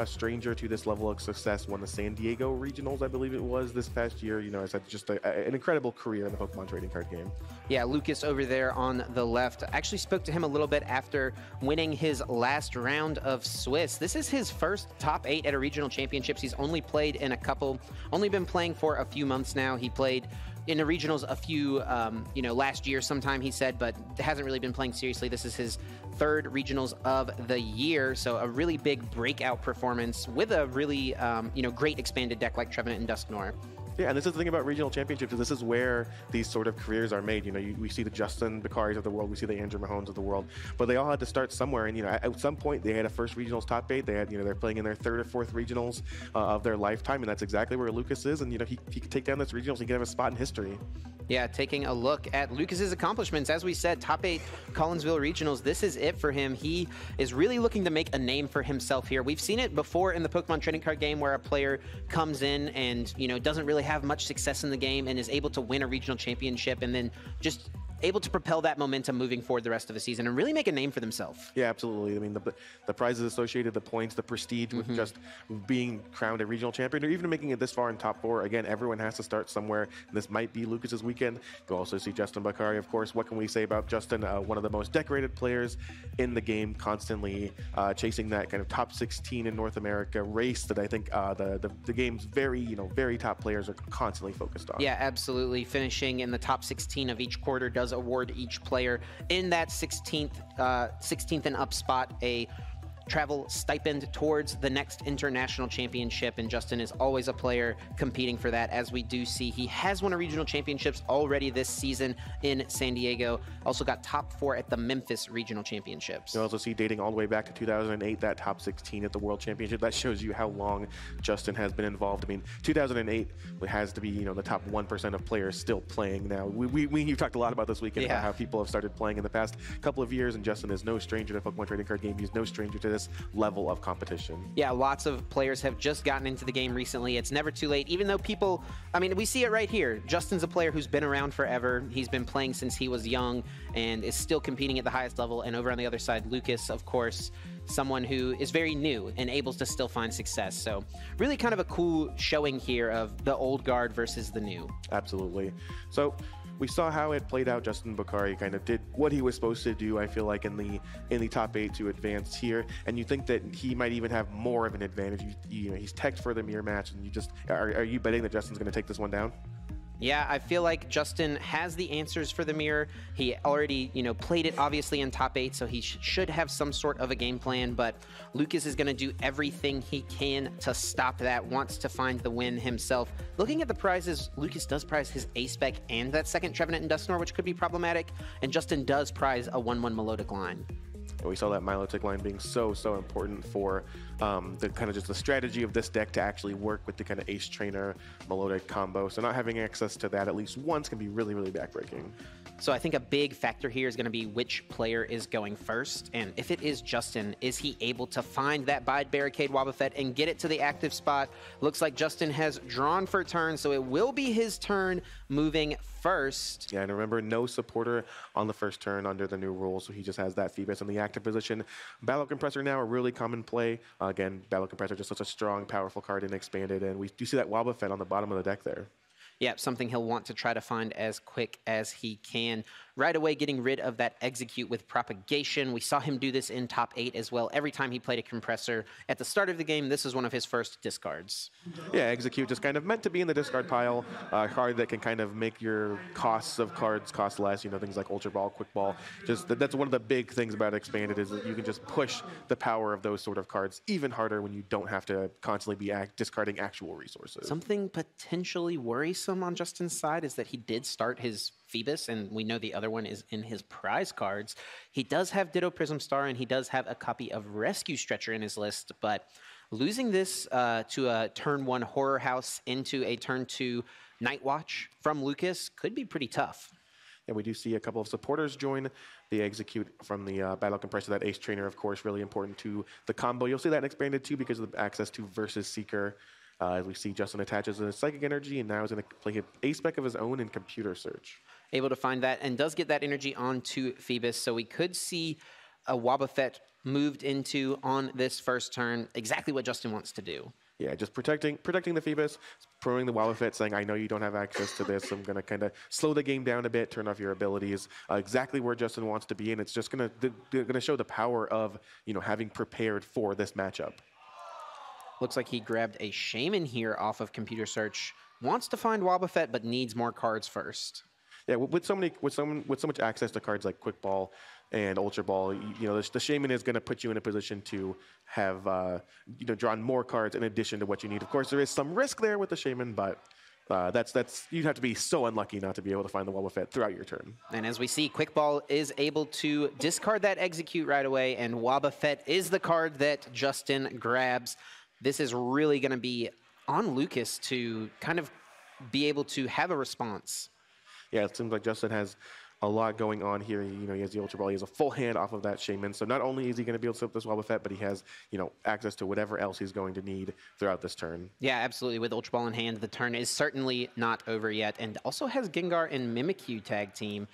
stranger to this level of success. Won the San Diego Regionals, I believe it was, this past year. You know, has had just an incredible career in the Pokemon trading card game. Yeah, Lucas over there on the left. I actually spoke to him a little bit after winning his last round of Swiss. This is his first top 8 at a regional championships. He's only played in a couple, only been playing for a few months now. He played in the regionals a few, last year sometime, he said, but hasn't really been playing seriously. This is his 3rd regionals of the year, so a really big breakout performance with a really, great expanded deck like Trevenant and Dusknoir. Yeah, and this is the thing about regional championships. This is where these sort of careers are made. You know, we see the Justin Bokharis of the world, we see the Andrew Mahones of the world, but they all had to start somewhere. And at some point, they had a first regionals top 8. They had, they're playing in their 3rd or 4th regionals of their lifetime, and that's exactly where Lucas is. And he can take down this regionals. He can have a spot in history. Yeah, taking a look at Lucas's accomplishments. As we said, top 8 Collinsville regionals. This is it for him. He is really looking to make a name for himself here. We've seen it before in the Pokemon trading card game where a player comes in and, doesn't really have much success in the game and is able to win a regional championship and then just able to propel that momentum moving forward the rest of the season and really make a name for themselves. Yeah, absolutely. I mean, the prizes associated, the points, the prestige with just being crowned a regional champion, or even making it this far in top 4. Again, everyone has to start somewhere. This might be Lucas's weekend. You'll also see Justin Bokhari, of course. What can we say about Justin? One of the most decorated players in the game, constantly chasing that kind of top 16 in North America race that I think the game's very top players are constantly focused on. Yeah, absolutely. Finishing in the top 16 of each quarter does award each player in that 16th and up spot a travel stipend towards the next international championship, and Justin is always a player competing for that. As we do see, he has won a regional championships already this season in San Diego. Also got top 4 at the Memphis regional championships. You also see, dating all the way back to 2008, that top 16 at the World Championship. That shows you how long Justin has been involved. I mean, 2008 has to be the top 1% of players still playing now. You've talked a lot about this weekend about how people have started playing in the past couple of years, and Justin is no stranger to the Pokemon trading card game. He's no stranger to this level of competition. Yeah, lots of players have just gotten into the game recently. It's never too late, even though people, we see it right here. Justin's a player who's been around forever. He's been playing since he was young and is still competing at the highest level. And over on the other side, Lucas, of course, someone who is very new and able to still find success. So really kind of a cool showing here of the old guard versus the new. Absolutely. So we saw how it played out. Justin Bokhari kind of did what he was supposed to do, I feel like, in the top 8 to advance here. And you think that he might even have more of an advantage. He's teched for the mirror match, and are you betting that Justin's going to take this one down? Yeah, I feel like Justin has the answers for the mirror. He already, played it obviously in top 8, so he should have some sort of a game plan, but Lucas is going to do everything he can to stop that, wants to find the win himself. Looking at the prizes, Lucas does prize his A-Spec and that second Trevenant and Dusknoir, which could be problematic, and Justin does prize a 1/1 Melodic line. And we saw that Milotic line being so important for the kind of just the strategy of this deck to actually work with the kind of Ace Trainer Melodic combo. So not having access to that at least once can be really backbreaking. So I think a big factor here is going to be which player is going first. And if it is Justin, is he able to find that Bide Barricade Wobbuffet and get it to the active spot? Looks like Justin has drawn for turn, so it will be his turn moving first. Yeah, and remember, no supporter on the first turn under the new rules, so he just has that Phoebus in the active position. Battle Compressor now a really common play. Again, Battle Compressor just such a strong, powerful card and expanded, and we do see that Wobbuffet on the bottom of the deck there. Yeah, something he'll want to try to find as quick as he can. Right away, getting rid of that Execute with Propagation. We saw him do this in top 8 as well. Every time he played a Compressor at the start of the game, this was one of his first discards. Yeah, Execute just kind of meant to be in the discard pile. A card that can kind of make your costs of cards cost less. Things like Ultra Ball, Quick Ball. That's one of the big things about Expanded, is that you can just push the power of those sort of cards even harder when you don't have to constantly be discarding actual resources. Something potentially worrisome on Justin's side is that he did start his Phoebus, and we know the other one is in his prize cards. He does have Ditto Prism Star, and he does have a copy of Rescue Stretcher in his list, but losing this to a turn 1 Horror House into a turn 2 Night Watch from Lucas could be pretty tough. And we do see a couple of supporters join the Execute from the Battle Compressor. That Ace Trainer, of course, really important to the combo. You'll see that in Expanded too because of the access to Versus Seeker. As we see, Justin attaches a Psychic Energy, and now he's going to play an A-Spec of his own in Computer Search. Able to find that, and does get that energy onto Phoebus, so we could see a Wobbuffet moved into on this first turn. Exactly what Justin wants to do. Yeah, just protecting the Phoebus, throwing the Wobbuffet, saying, I know you don't have access to this. I'm going to kind of slow the game down a bit, turn off your abilities. Exactly where Justin wants to be, and it's just going to show the power of, having prepared for this matchup. Looks like he grabbed a Shaman here off of Computer Search. Wants to find Wobbuffet, but needs more cards first. Yeah, with so much access to cards like Quick Ball and Ultra Ball, the Shaman is going to put you in a position to have drawn more cards in addition to what you need. Of course, there is some risk there with the Shaman, but you'd have to be so unlucky not to be able to find the Wobbuffet throughout your turn. And as we see, Quick Ball is able to discard that Execute right away, and Wobbuffet is the card that Justin grabs. This is really going to be on Lucas to kind of be able to have a response. Yeah, it seems like Justin has a lot going on here. He has the Ultra Ball. He has a full hand off of that Shaman. So not only is he going to be able to flip this Wobbuffet, but he has, access to whatever else he's going to need throughout this turn. Yeah, absolutely. With Ultra Ball in hand, the turn is certainly not over yet. And also has Gengar and Mimikyu tag team.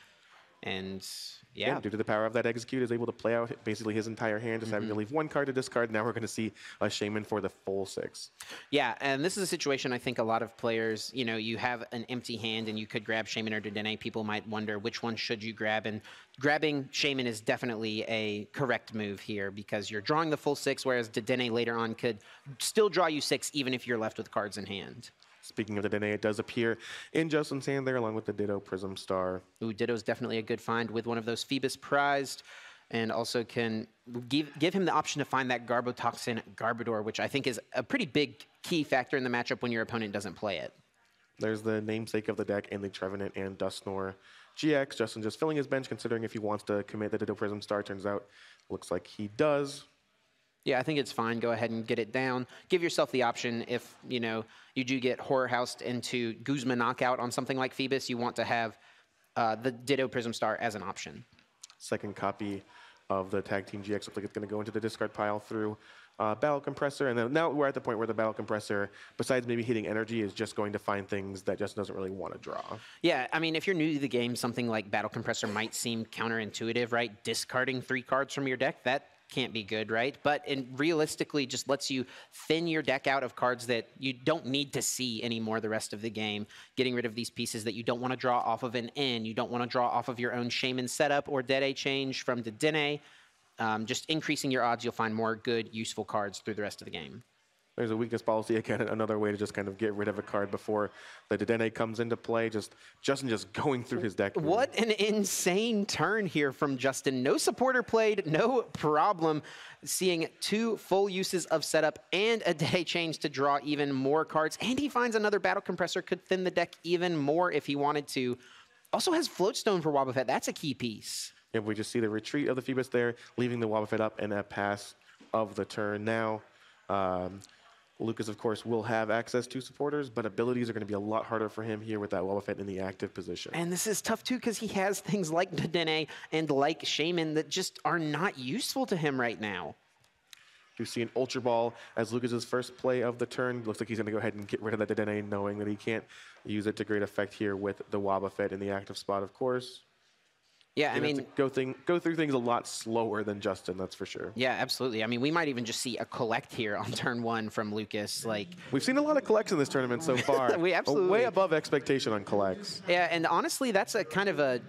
And yeah, due to the power of that Execute, is able to play out basically his entire hand, just having to leave one card to discard. Now we're going to see a Shaman for the full 6. Yeah, and this is a situation I think a lot of players, you have an empty hand and you could grab Shaman or Dedenne. People might wonder which one should you grab, and grabbing Shaman is definitely a correct move here because you're drawing the full 6, whereas Dedenne later on could still draw you 6 even if you're left with cards in hand. Speaking of the Dedenne, it does appear in Justin's hand there, along with the Ditto Prism Star. Ooh, Ditto's definitely a good find with one of those Phoebus prized, and also can give him the option to find that Garbotoxin Garbodor, which I think is a pretty big key factor in the matchup when your opponent doesn't play it. There's the namesake of the deck and the Trevenant and Dusknoir GX. Justin just filling his bench, considering if he wants to commit the Ditto Prism Star. Turns out, looks like he does. Yeah, I think it's fine. Go ahead and get it down. Give yourself the option if, you do get Horror Housed into Guzma Knockout on something like Phoebus, you want to have the Ditto Prism Star as an option. Second copy of the Tag Team GX looks like it's going to go into the discard pile through Battle Compressor. And then now we're at the point where the Battle Compressor, besides maybe hitting energy, is just going to find things that Justin doesn't really want to draw. Yeah, I mean, if you're new to the game, something like Battle Compressor might seem counterintuitive, right? Discarding 3 cards from your deck, that can't be good, right? But realistically just lets you thin your deck out of cards that you don't need to see anymore the rest of the game. Getting rid of these pieces that you don't want to draw off of an N, you don't want to draw off of your own Shaman setup or Dede change from Dedenne. Just increasing your odds, you'll find more good, useful cards through the rest of the game. There's a weakness policy, again, another way to just kind of get rid of a card before the Dedenne comes into play. Justin just going through his deck. What an insane turn here from Justin. No supporter played, no problem. Seeing 2 full uses of setup and a Dedenne change to draw even more cards. And he finds another Battle Compressor, could thin the deck even more if he wanted to. Also has Floatstone for Wobbuffet. That's a key piece. If we just see the retreat of the Phoebus there, leaving the Wobbuffet up and a pass of the turn now. Lucas, of course, will have access to supporters, but abilities are going to be a lot harder for him here with that Wobbuffet in the active position. And this is tough, too, because he has things like Dedenne and like Shaman that just are not useful to him right now. You see an Ultra Ball as Lucas's first play of the turn. Looks like he's going to go ahead and get rid of that Dedenne, knowing that he can't use it to great effect here with the Wobbuffet in the active spot, of course. Yeah, I mean, go through things a lot slower than Justin, that's for sure. Yeah, absolutely. I mean, we might even just see a collect here on turn 1 from Lucas. We've seen a lot of collects in this tournament so far. We absolutely way above expectation on collects. Yeah, and honestly, that's a kind of a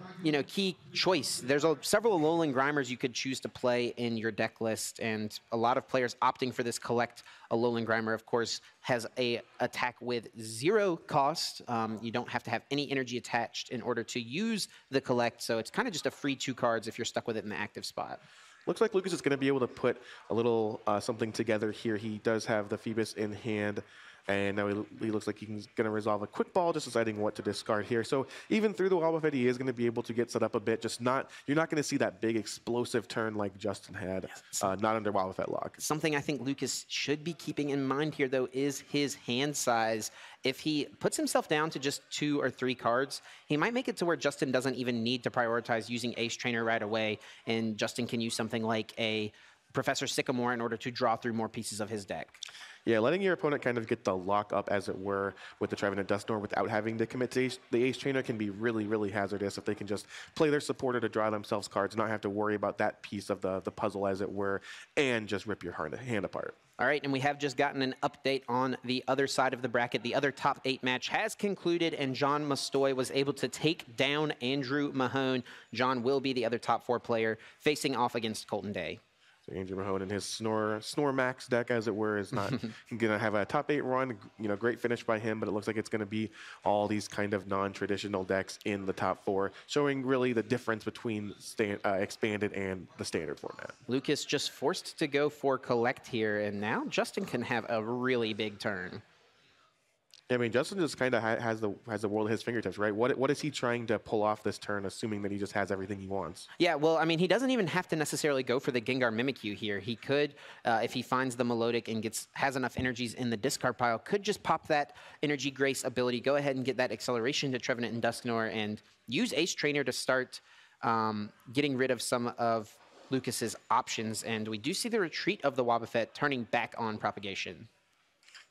key choice. There's several Alolan Grimers you could choose to play in your deck list, and a lot of players opting for this collect. Alolan Grimer, of course, has a attack with 0 cost. You don't have to have any energy attached in order to use the collect, so it's kind of just a free 2 cards if you're stuck with it in the active spot. Looks like Lucas is going to be able to put a little something together here. He does have the Phoebus in hand, and now he looks like he's going to resolve a Quick Ball, just deciding what to discard here. So even through the Wobbuffet, he is going to be able to get set up a bit. You're not going to see that big explosive turn like Justin had, not under Wobbuffet lock. Something I think Lucas should be keeping in mind here, though, is his hand size. If he puts himself down to just 2 or 3 cards, he might make it to where Justin doesn't even need to prioritize using Ace Trainer right away, and Justin can use something like a Professor Sycamore in order to draw through more pieces of his deck. Yeah, letting your opponent kind of get the lock up, as it were, with the Trevenant Dustnor without having to commit to the Ace Trainer can be really, really hazardous if they can just play their supporter to draw themselves cards, not have to worry about that piece of the puzzle, as it were, and just rip your hand apart. All right, and we have just gotten an update on the other side of the bracket. The other top 8 match has concluded, and John Mustoy was able to take down Andrew Mahone. John will be the other top 4 player facing off against Colton Day. So Andrew Mahone and his Snore Max deck, as it were, is not going to have a top 8 run. Great finish by him, but it looks like it's going to be all these kind of non-traditional decks in the top 4, showing really the difference between expanded and the standard format. Lucas just forced to go for collect here, and now Justin can have a really big turn. I mean, Justin just kind of has the world at his fingertips, right? What is he trying to pull off this turn, assuming that he just has everything he wants? Yeah, well, I mean, he doesn't even have to necessarily go for the Gengar Mimikyu here. He could, if he finds the Melodic and has enough energies in the discard pile, could just pop that Energy Grace ability, go ahead and get that acceleration to Trevenant and Dusknoir, and use Ace Trainer to start getting rid of some of Lucas's options. And we do see the retreat of the Wobbuffet turning back on Propagation.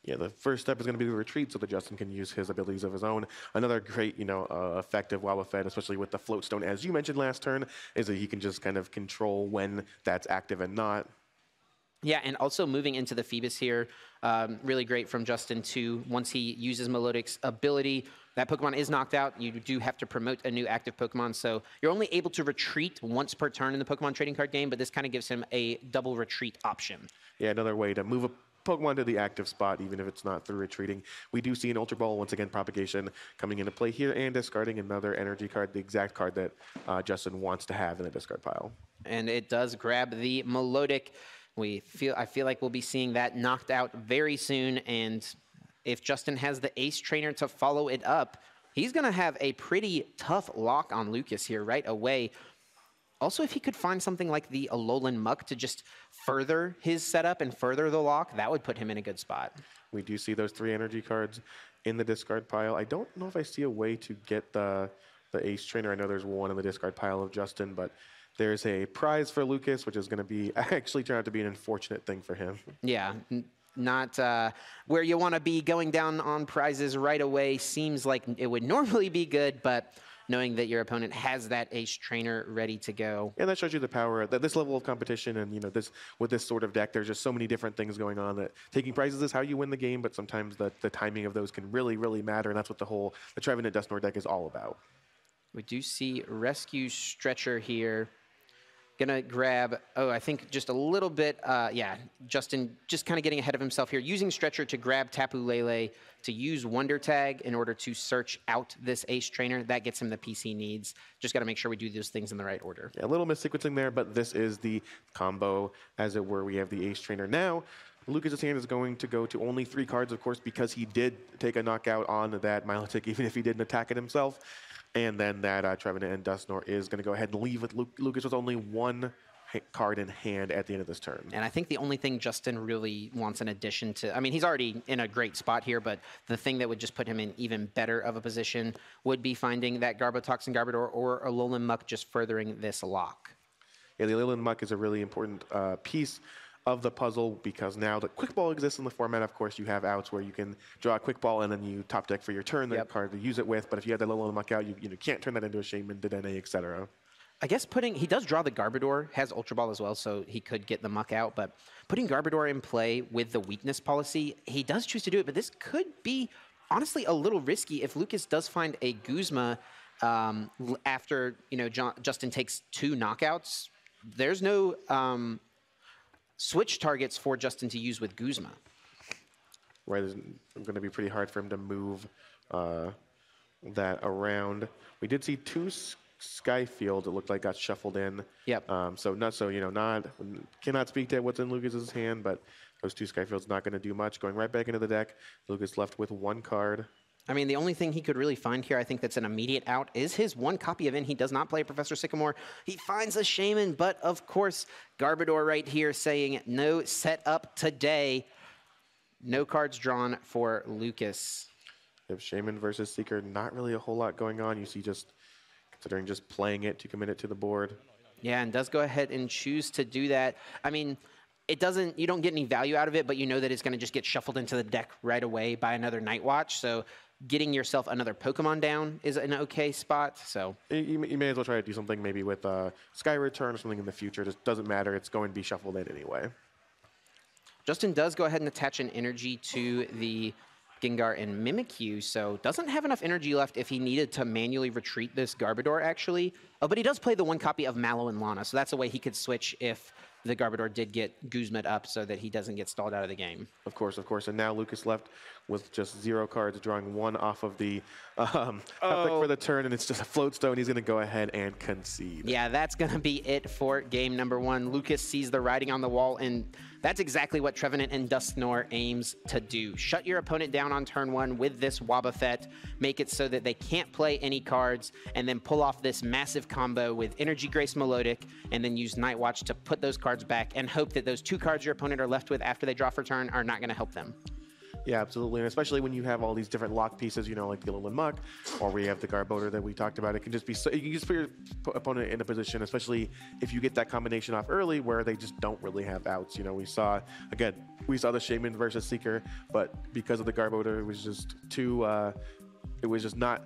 Yeah, the first step is going to be the retreat so that Justin can use his abilities of his own. Another great, effective Wobbuffet, especially with the Float Stone, as you mentioned last turn, is that he can just kind of control when that's active and not. Yeah, and also moving into the Phoebus here, really great from Justin too. Once he uses Melodic's ability, that Pokemon is knocked out. You do have to promote a new active Pokemon, so you're only able to retreat once per turn in the Pokemon trading card game, but this kind of gives him a double retreat option. Yeah, another way to move a Pokemon to the active spot, even if it's not through retreating. We do see an Ultra Ball, once again, Propagation coming into play here and discarding another energy card, the exact card that Justin wants to have in the discard pile. And it does grab the Melodic. I feel like we'll be seeing that knocked out very soon, and if Justin has the Ace Trainer to follow it up, he's going to have a pretty tough lock on Lucas here right away. Also, if he could find something like the Alolan Muck to just further his setup and further the lock, that would put him in a good spot. We do see those 3 energy cards in the discard pile. I don't know if I see a way to get the Ace Trainer. I know there's one in the discard pile of Justin, but there's a prize for Lucas, which is going to be actually turn out to be an unfortunate thing for him. Yeah, not where you want to be going down on prizes right away. Seems like it would normally be good, but knowing that your opponent has that Ace Trainer ready to go. And that shows you the power that this level of competition, and with this sort of deck, there's just so many different things going on that taking prizes is how you win the game, but sometimes the timing of those can really, really matter, and that's what the Trevenant Dustnor deck is all about. We do see Rescue Stretcher here. Gonna grab, I think just a little bit, Justin just kind of getting ahead of himself here, using Stretcher to grab Tapu Lele, to use Wonder Tag in order to search out this Ace Trainer. That gets him the piece he needs. Just got to make sure we do those things in the right order. Yeah, a little missequencing there, but this is the combo, as it were. We have the Ace Trainer now. Lucas's hand is going to go to only 3 cards, of course, because he did take a knockout on that Milotic, even if he didn't attack it himself. And then that Trevenant and Dusknoir is going to go ahead and leave with Lucas with only 1 card in hand at the end of this turn. And I think the only thing Justin really wants in addition to, I mean, he's already in a great spot here, but the thing that would just put him in even better of a position would be finding that Garbotoxin Garbodor or Alolan Muck, just furthering this lock. Yeah, the Alolan Muck is a really important piece of the puzzle, because now the Quick Ball exists in the format. Of course, you have outs where you can draw a Quick Ball and then you top deck for your turn the card to use it with. But if you have that Alolan Muck out, you can't turn that into a Shaman, Dedenne, etc. I guess he does draw the Garbodor, has Ultra Ball as well, so he could get the Muck out. But putting Garbodor in play with the weakness policy, he does choose to do it. But this could be honestly a little risky if Lucas does find a Guzma after Justin takes 2 knockouts. There's no switch targets for Justin to use with Guzma. Right, it's going to be pretty hard for him to move that around. We did see 2 Skyfield, it looked like, got shuffled in. Yep. Cannot speak to what's in Lucas's hand, but those 2 Skyfields not going to do much. Going right back into the deck, Lucas left with 1 card. I mean, the only thing he could really find here, I think that's an immediate out, is his 1 copy of In. He does not play Professor Sycamore. He finds a Shaman, but of course, Garbodor right here saying no setup today. No cards drawn for Lucas. If Shaman versus Seeker, not really a whole lot going on. You see, just considering just playing it to commit it to the board. Yeah, and does go ahead and choose to do that. I mean, you don't get any value out of it, but you know that it's going to just get shuffled into the deck right away by another Night Watch. So getting yourself another Pokemon down is an okay spot. So you may as well try to do something maybe with Sky Return or something in the future. It just doesn't matter. It's going to be shuffled in anyway. Justin does go ahead and attach an energy to the Gengar and Mimikyu, so doesn't have enough energy left if he needed to manually retreat this Garbodor, actually. Oh, but he does play the one copy of Mallow and Lana, so that's a way he could switch if the Garbodor did get Guzma'd up so that he doesn't get stalled out of the game. Of course, of course. And now Lucas left with just 0 cards, drawing 1 off of the for the turn, and it's just a float stone. He's going to go ahead and concede. Yeah, that's going to be it for game number 1. Lucas sees the writing on the wall, and that's exactly what Trevenant and Dusknoir aims to do. Shut your opponent down on turn 1 with this Wobbuffet, make it so that they can't play any cards, and then pull off this massive combo with Energy Grace Melodic, and then use Night Watch to put those cards back and hope that those 2 cards your opponent are left with after they draw for turn are not going to help them. Yeah, absolutely. And especially when you have all these different lock pieces, you know, like the Alolan Muck, or we have the Garbodor that we talked about. It can just be so, you can just put your opponent in a position, especially if you get that combination off early where they just don't really have outs. You know, we saw the Shaman versus Seeker, but because of the Garbodor, it was just too... there was not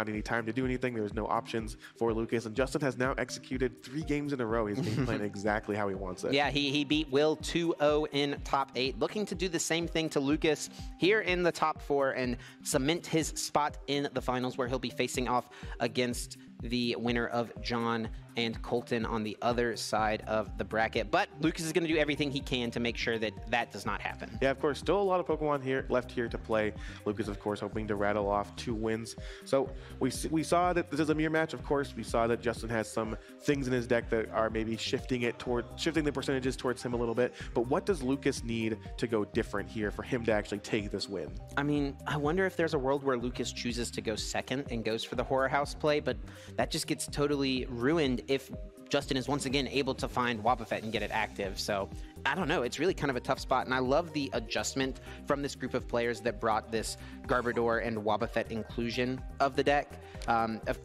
any time to do anything. There was no options for Lucas. And Justin has now executed 3 games in a row. He's game playing exactly how he wants it. Yeah, he beat Will 2-0 in top 8. Looking to do the same thing to Lucas here in the top 4 and cement his spot in the finals, where he'll be facing off against the winner of John and Colton on the other side of the bracket. But Lucas is going to do everything he can to make sure that that does not happen. Yeah, of course, still a lot of Pokemon left here to play. Lucas, of course, hoping to rattle off 2 wins. So we saw that this is a mirror match, of course. We saw that Justin has some things in his deck that are maybe shifting the percentages towards him a little bit. But what does Lucas need to go different here for him to actually take this win? I mean, I wonder if there's a world where Lucas chooses to go second and goes for the Horror House play, but that just gets totally ruined if Justin is once again able to find Wobbuffet and get it active. So I don't know. It's really kind of a tough spot. And I love the adjustment from this group of players that brought this Garbodor and Wobbuffet inclusion of the deck.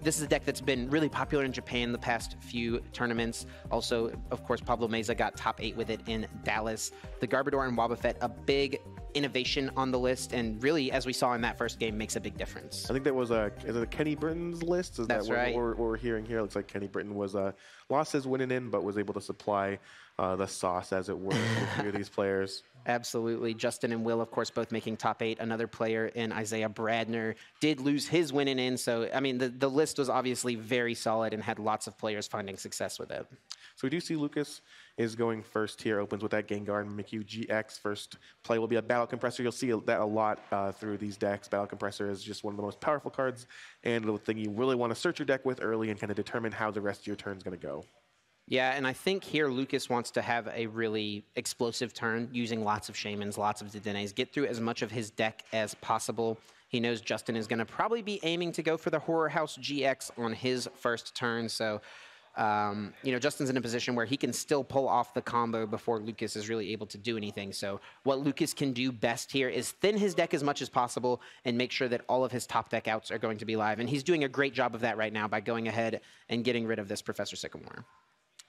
This is a deck that's been really popular in Japan the past few tournaments. Also, of course, Pablo Meza got top 8 with it in Dallas. The Garbodor and Wobbuffet, a big innovation on the list, and really, as we saw in that first game, makes a big difference. I think that was is it Kenny Britton's list? That's right. What we're hearing here? It looks like Kenny Britton was lost his winning in, but was able to supply the sauce, as it were, with a few of these players. Absolutely. Justin and Will, of course, both making top 8. Another player in Isaiah Bradner did lose his winning in. So, I mean, the list was obviously very solid and had lots of players finding success with it. So we do see Lucas is going first here. Opens with that Gengar and Mimikyu GX. First play will be a Battle Compressor. You'll see that a lot through these decks. Battle Compressor is just one of the most powerful cards and the thing you really want to search your deck with early and kind of determine how the rest of your turn is going to go. Yeah, and I think here Lucas wants to have a really explosive turn using lots of Shamans, lots of Dedenes, get through as much of his deck as possible. He knows Justin is going to probably be aiming to go for the Horror House GX on his first turn, so you know, Justin's in a position where he can still pull off the combo before Lucas is really able to do anything. So what Lucas can do best here is thin his deck as much as possible and make sure that all of his top deck outs are going to be live. And he's doing a great job of that right now by going ahead and getting rid of this Professor Sycamore.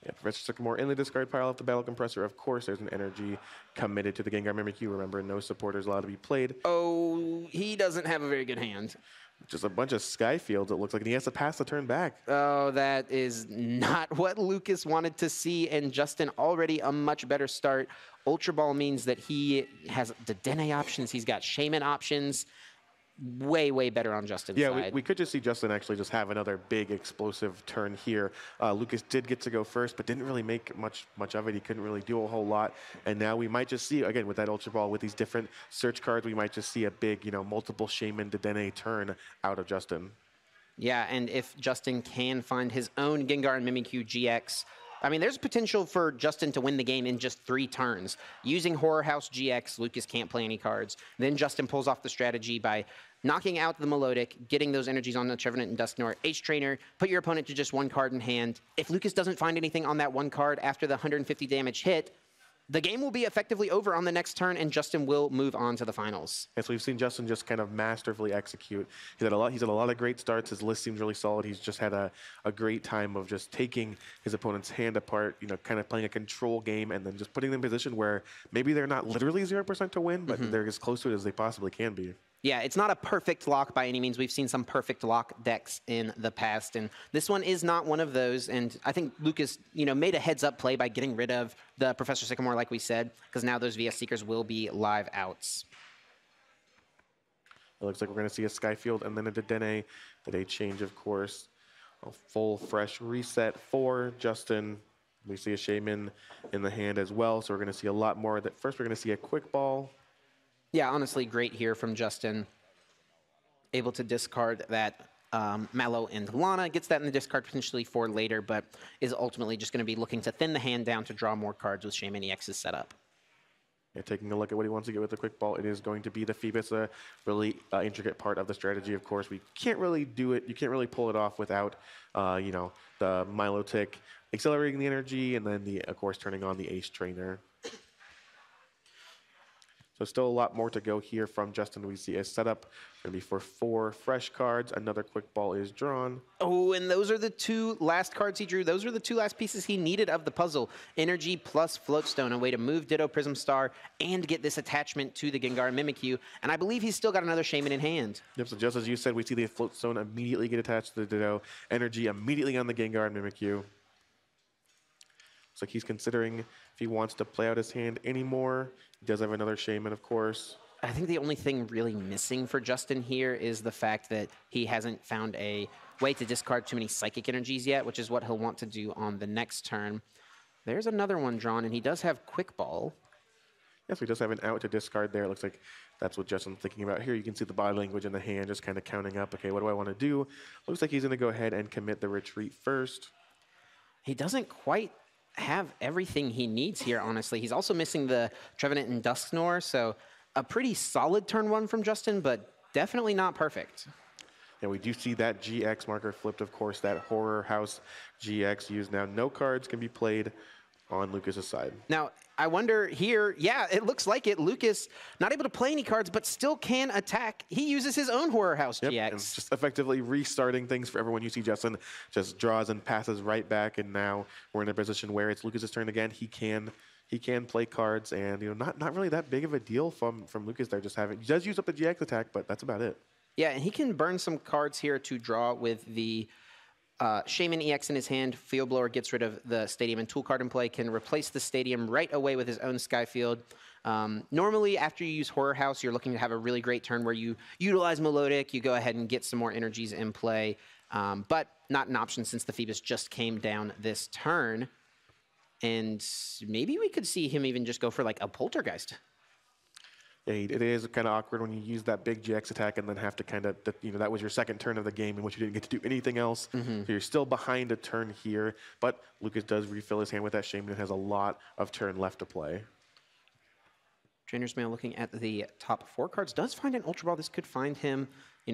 Yeah, Professor Sycamore in the discard pile of the Battle Compressor. Of course, there's an energy committed to the Gengar Mimikyu. Remember, no supporters allowed to be played. Oh, he doesn't have a very good hand. Just a bunch of Sky Fields, it looks like, and he has to pass the turn back. Oh, that is not what Lucas wanted to see, and Justin already a much better start. Ultra Ball means that he has Dedenne options, he's got Shaman options. Way, way better on Justin's side. Yeah, we could just see Justin actually just have another big explosive turn here. Lucas did get to go first, but didn't really make much of it. He couldn't really do a whole lot. And now we might just see, again, with that Ultra Ball, with these different search cards, we might just see a big, you know, multiple Shaman Dedenne turn out of Justin. Yeah, and if Justin can find his own Gengar and Mimikyu GX, I mean, there's potential for Justin to win the game in just 3 turns. Using Horror House GX, Lucas can't play any cards. Then Justin pulls off the strategy by knocking out the Melodic, getting those energies on the Trevenant and Dusknoir. H-Trainer, put your opponent to just 1 card in hand. If Lucas doesn't find anything on that 1 card after the 150 damage hit, the game will be effectively over on the next turn, and Justin will move on to the finals. And so we've seen Justin just kind of masterfully execute. He's had a lot of great starts. His list seems really solid. He's just had a great time of just taking his opponent's hand apart, kind of playing a control game and then just putting them in a position where maybe they're not literally 0% to win, but they're as close to it as they possibly can be. Yeah, it's not a perfect lock by any means. We've seen some perfect lock decks in the past, and this one is not one of those. And I think Lucas, made a heads-up play by getting rid of the Professor Sycamore, like we said, because now those VS Seekers will be live outs. It looks like we're going to see a Skyfield and then a Dedenne. Dedenne change, of course. A full, fresh reset for Justin. We see a Shaman in the hand as well, so we're going to see a lot more. First, we're going to see a quick ball. Yeah, honestly, great here from Justin. Able to discard that Mallow and Lana. Gets that in the discard potentially for later, but is ultimately just going to be looking to thin the hand down to draw more cards with Shaman EX's setup. Yeah, taking a look at what he wants to get with the quick ball, it is going to be the Phoebus, a really intricate part of the strategy, of course. We can't really do it. You can't really pull it off without, the Milotic accelerating the energy and then, of course, turning on the Ace Trainer. So still a lot more to go here from Justin. We see a setup going to be for 4 fresh cards. Another quick ball is drawn. Oh, and those are the 2 last cards he drew. Those are the 2 last pieces he needed of the puzzle. Energy plus Floatstone, a way to move Ditto Prism Star and get this attachment to the Gengar and Mimikyu. And I believe he's still got another Shaman in hand. Yep, so just as you said, we see the Floatstone immediately get attached to the Ditto. Energy immediately on the Gengar and Mimikyu. Looks like he's considering if he wants to play out his hand anymore. He does have another Shaman, of course. I think the only thing really missing for Justin here is the fact that he hasn't found a way to discard too many Psychic Energies yet, which is what he'll want to do on the next turn. There's another one drawn, and he does have Quick Ball. Yes, he does have an out to discard there. It looks like that's what Justin's thinking about here. You can see the body language in the hand just kind of counting up. Okay, what do I want to do? Looks like he's going to go ahead and commit the retreat first. He doesn't quite have everything he needs here, honestly. He's also missing the Trevenant and Dusknoir, so a pretty solid turn 1 from Justin, but definitely not perfect. And we do see that GX marker flipped, of course, that Horror House GX used. Now, no cards can be played on Lucas's side. Now, I wonder here, yeah, it looks like it. Lucas not able to play any cards, but still can attack. He uses his own Horror House GX. And just effectively restarting things for everyone. You see Justin just draws and passes right back, and now we're in a position where it's Lucas's turn again. He can play cards, and not really that big of a deal from Lucas there. He does use up the GX attack, but that's about it. Yeah, and he can burn some cards here to draw with the Shaman EX in his hand. Field Blower gets rid of the Stadium and Tool card in play, can replace the Stadium right away with his own Skyfield. Normally, after you use Horror House, you're looking to have a really great turn where you utilize Melodic, you go ahead and get some more energies in play, but not an option since the Phoebus just came down this turn. And maybe we could see him even just go for like a Poltergeist. Yeah, it is kind of awkward when you use that big GX attack and then have to kind of, that was your second turn of the game in which you didn't get to do anything else. So you're still behind a turn here, but Lucas does refill his hand with that Shaman and has a lot of turn left to play. Trainer's Mail looking at the top 4 cards. Does find an Ultra Ball. This could find him,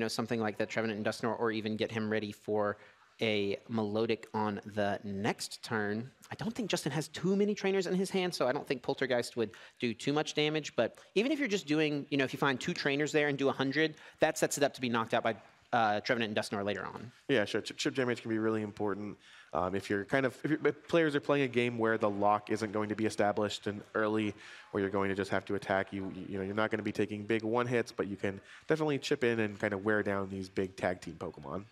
something like that Trevenant and Dusknoir, or even get him ready for a Melodic on the next turn. I don't think Justin has too many trainers in his hand, so I don't think Poltergeist would do too much damage. But even if you're just doing, if you find 2 trainers there and do 100, that sets it up to be knocked out by Trevenant and Dusknoir later on. Yeah, sure. Chip damage can be really important. If players are playing a game where the lock isn't going to be established and early, where you're going to just have to attack, you're not going to be taking big 1 hits, but you can definitely chip in and kind of wear down these big tag team Pokemon.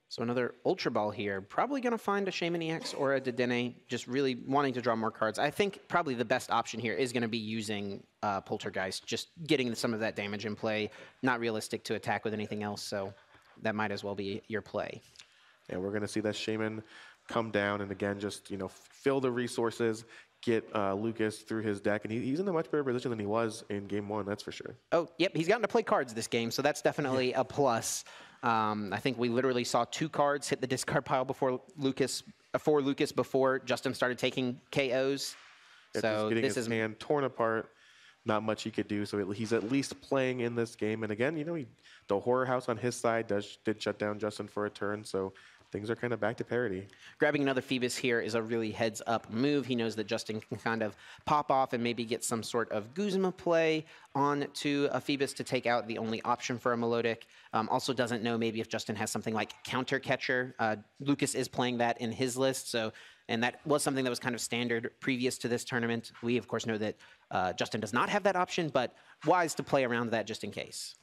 So another Ultra Ball here. Probably going to find a Shaman EX or a Dedenne, just really wanting to draw more cards. I think probably the best option here is going to be using Poltergeist, just getting some of that damage in play. Not realistic to attack with anything else, so that might as well be your play. And we're going to see that Shaman come down and, again, just, fill the resources, get Lucas through his deck, and he's in a much better position than he was in Game 1, that's for sure. Oh, yep, he's gotten to play cards this game, so that's definitely a plus. I think we literally saw 2 cards hit the discard pile before Lucas before Justin started taking KOs. Yeah, so getting his hand torn apart, not much he could do. So he's at least playing in this game. And again, the Horror House on his side did shut down Justin for a turn. So things are kind of back to parity. Grabbing another Phoebus here is a really heads-up move. He knows that Justin can kind of pop off and maybe get some sort of Guzma play onto a Phoebus to take out the only option for a Melodic. Also doesn't know maybe if Justin has something like Counter Catcher. Lucas is playing that in his list, and that was something that was kind of standard previous to this tournament. We, of course, know that Justin does not have that option, but wise to play around that just in case.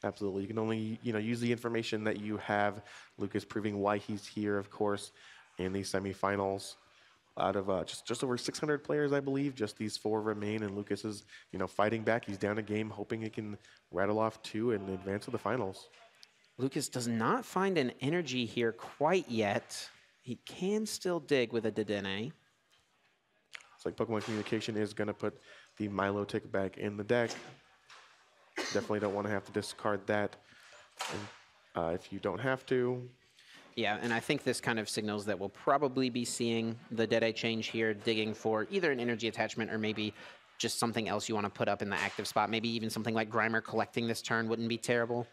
Absolutely. You can only, use the information that you have. Lucas proving why he's here, of course, in these semifinals. Out of just over 600 players, I believe, just these 4 remain, and Lucas is, fighting back. He's down a game, hoping he can rattle off 2 and advance to the finals. Lucas does not find an energy here quite yet. He can still dig with a Dedenne. It's like Pokemon Communication is going to put the Milotic back in the deck. Definitely don't want to have to discard that if you don't have to. Yeah, and I think this kind of signals that we'll probably be seeing the Deadeye change here, digging for either an energy attachment or maybe just something else you want to put up in the active spot. Maybe even something like Grimer collecting this turn wouldn't be terrible.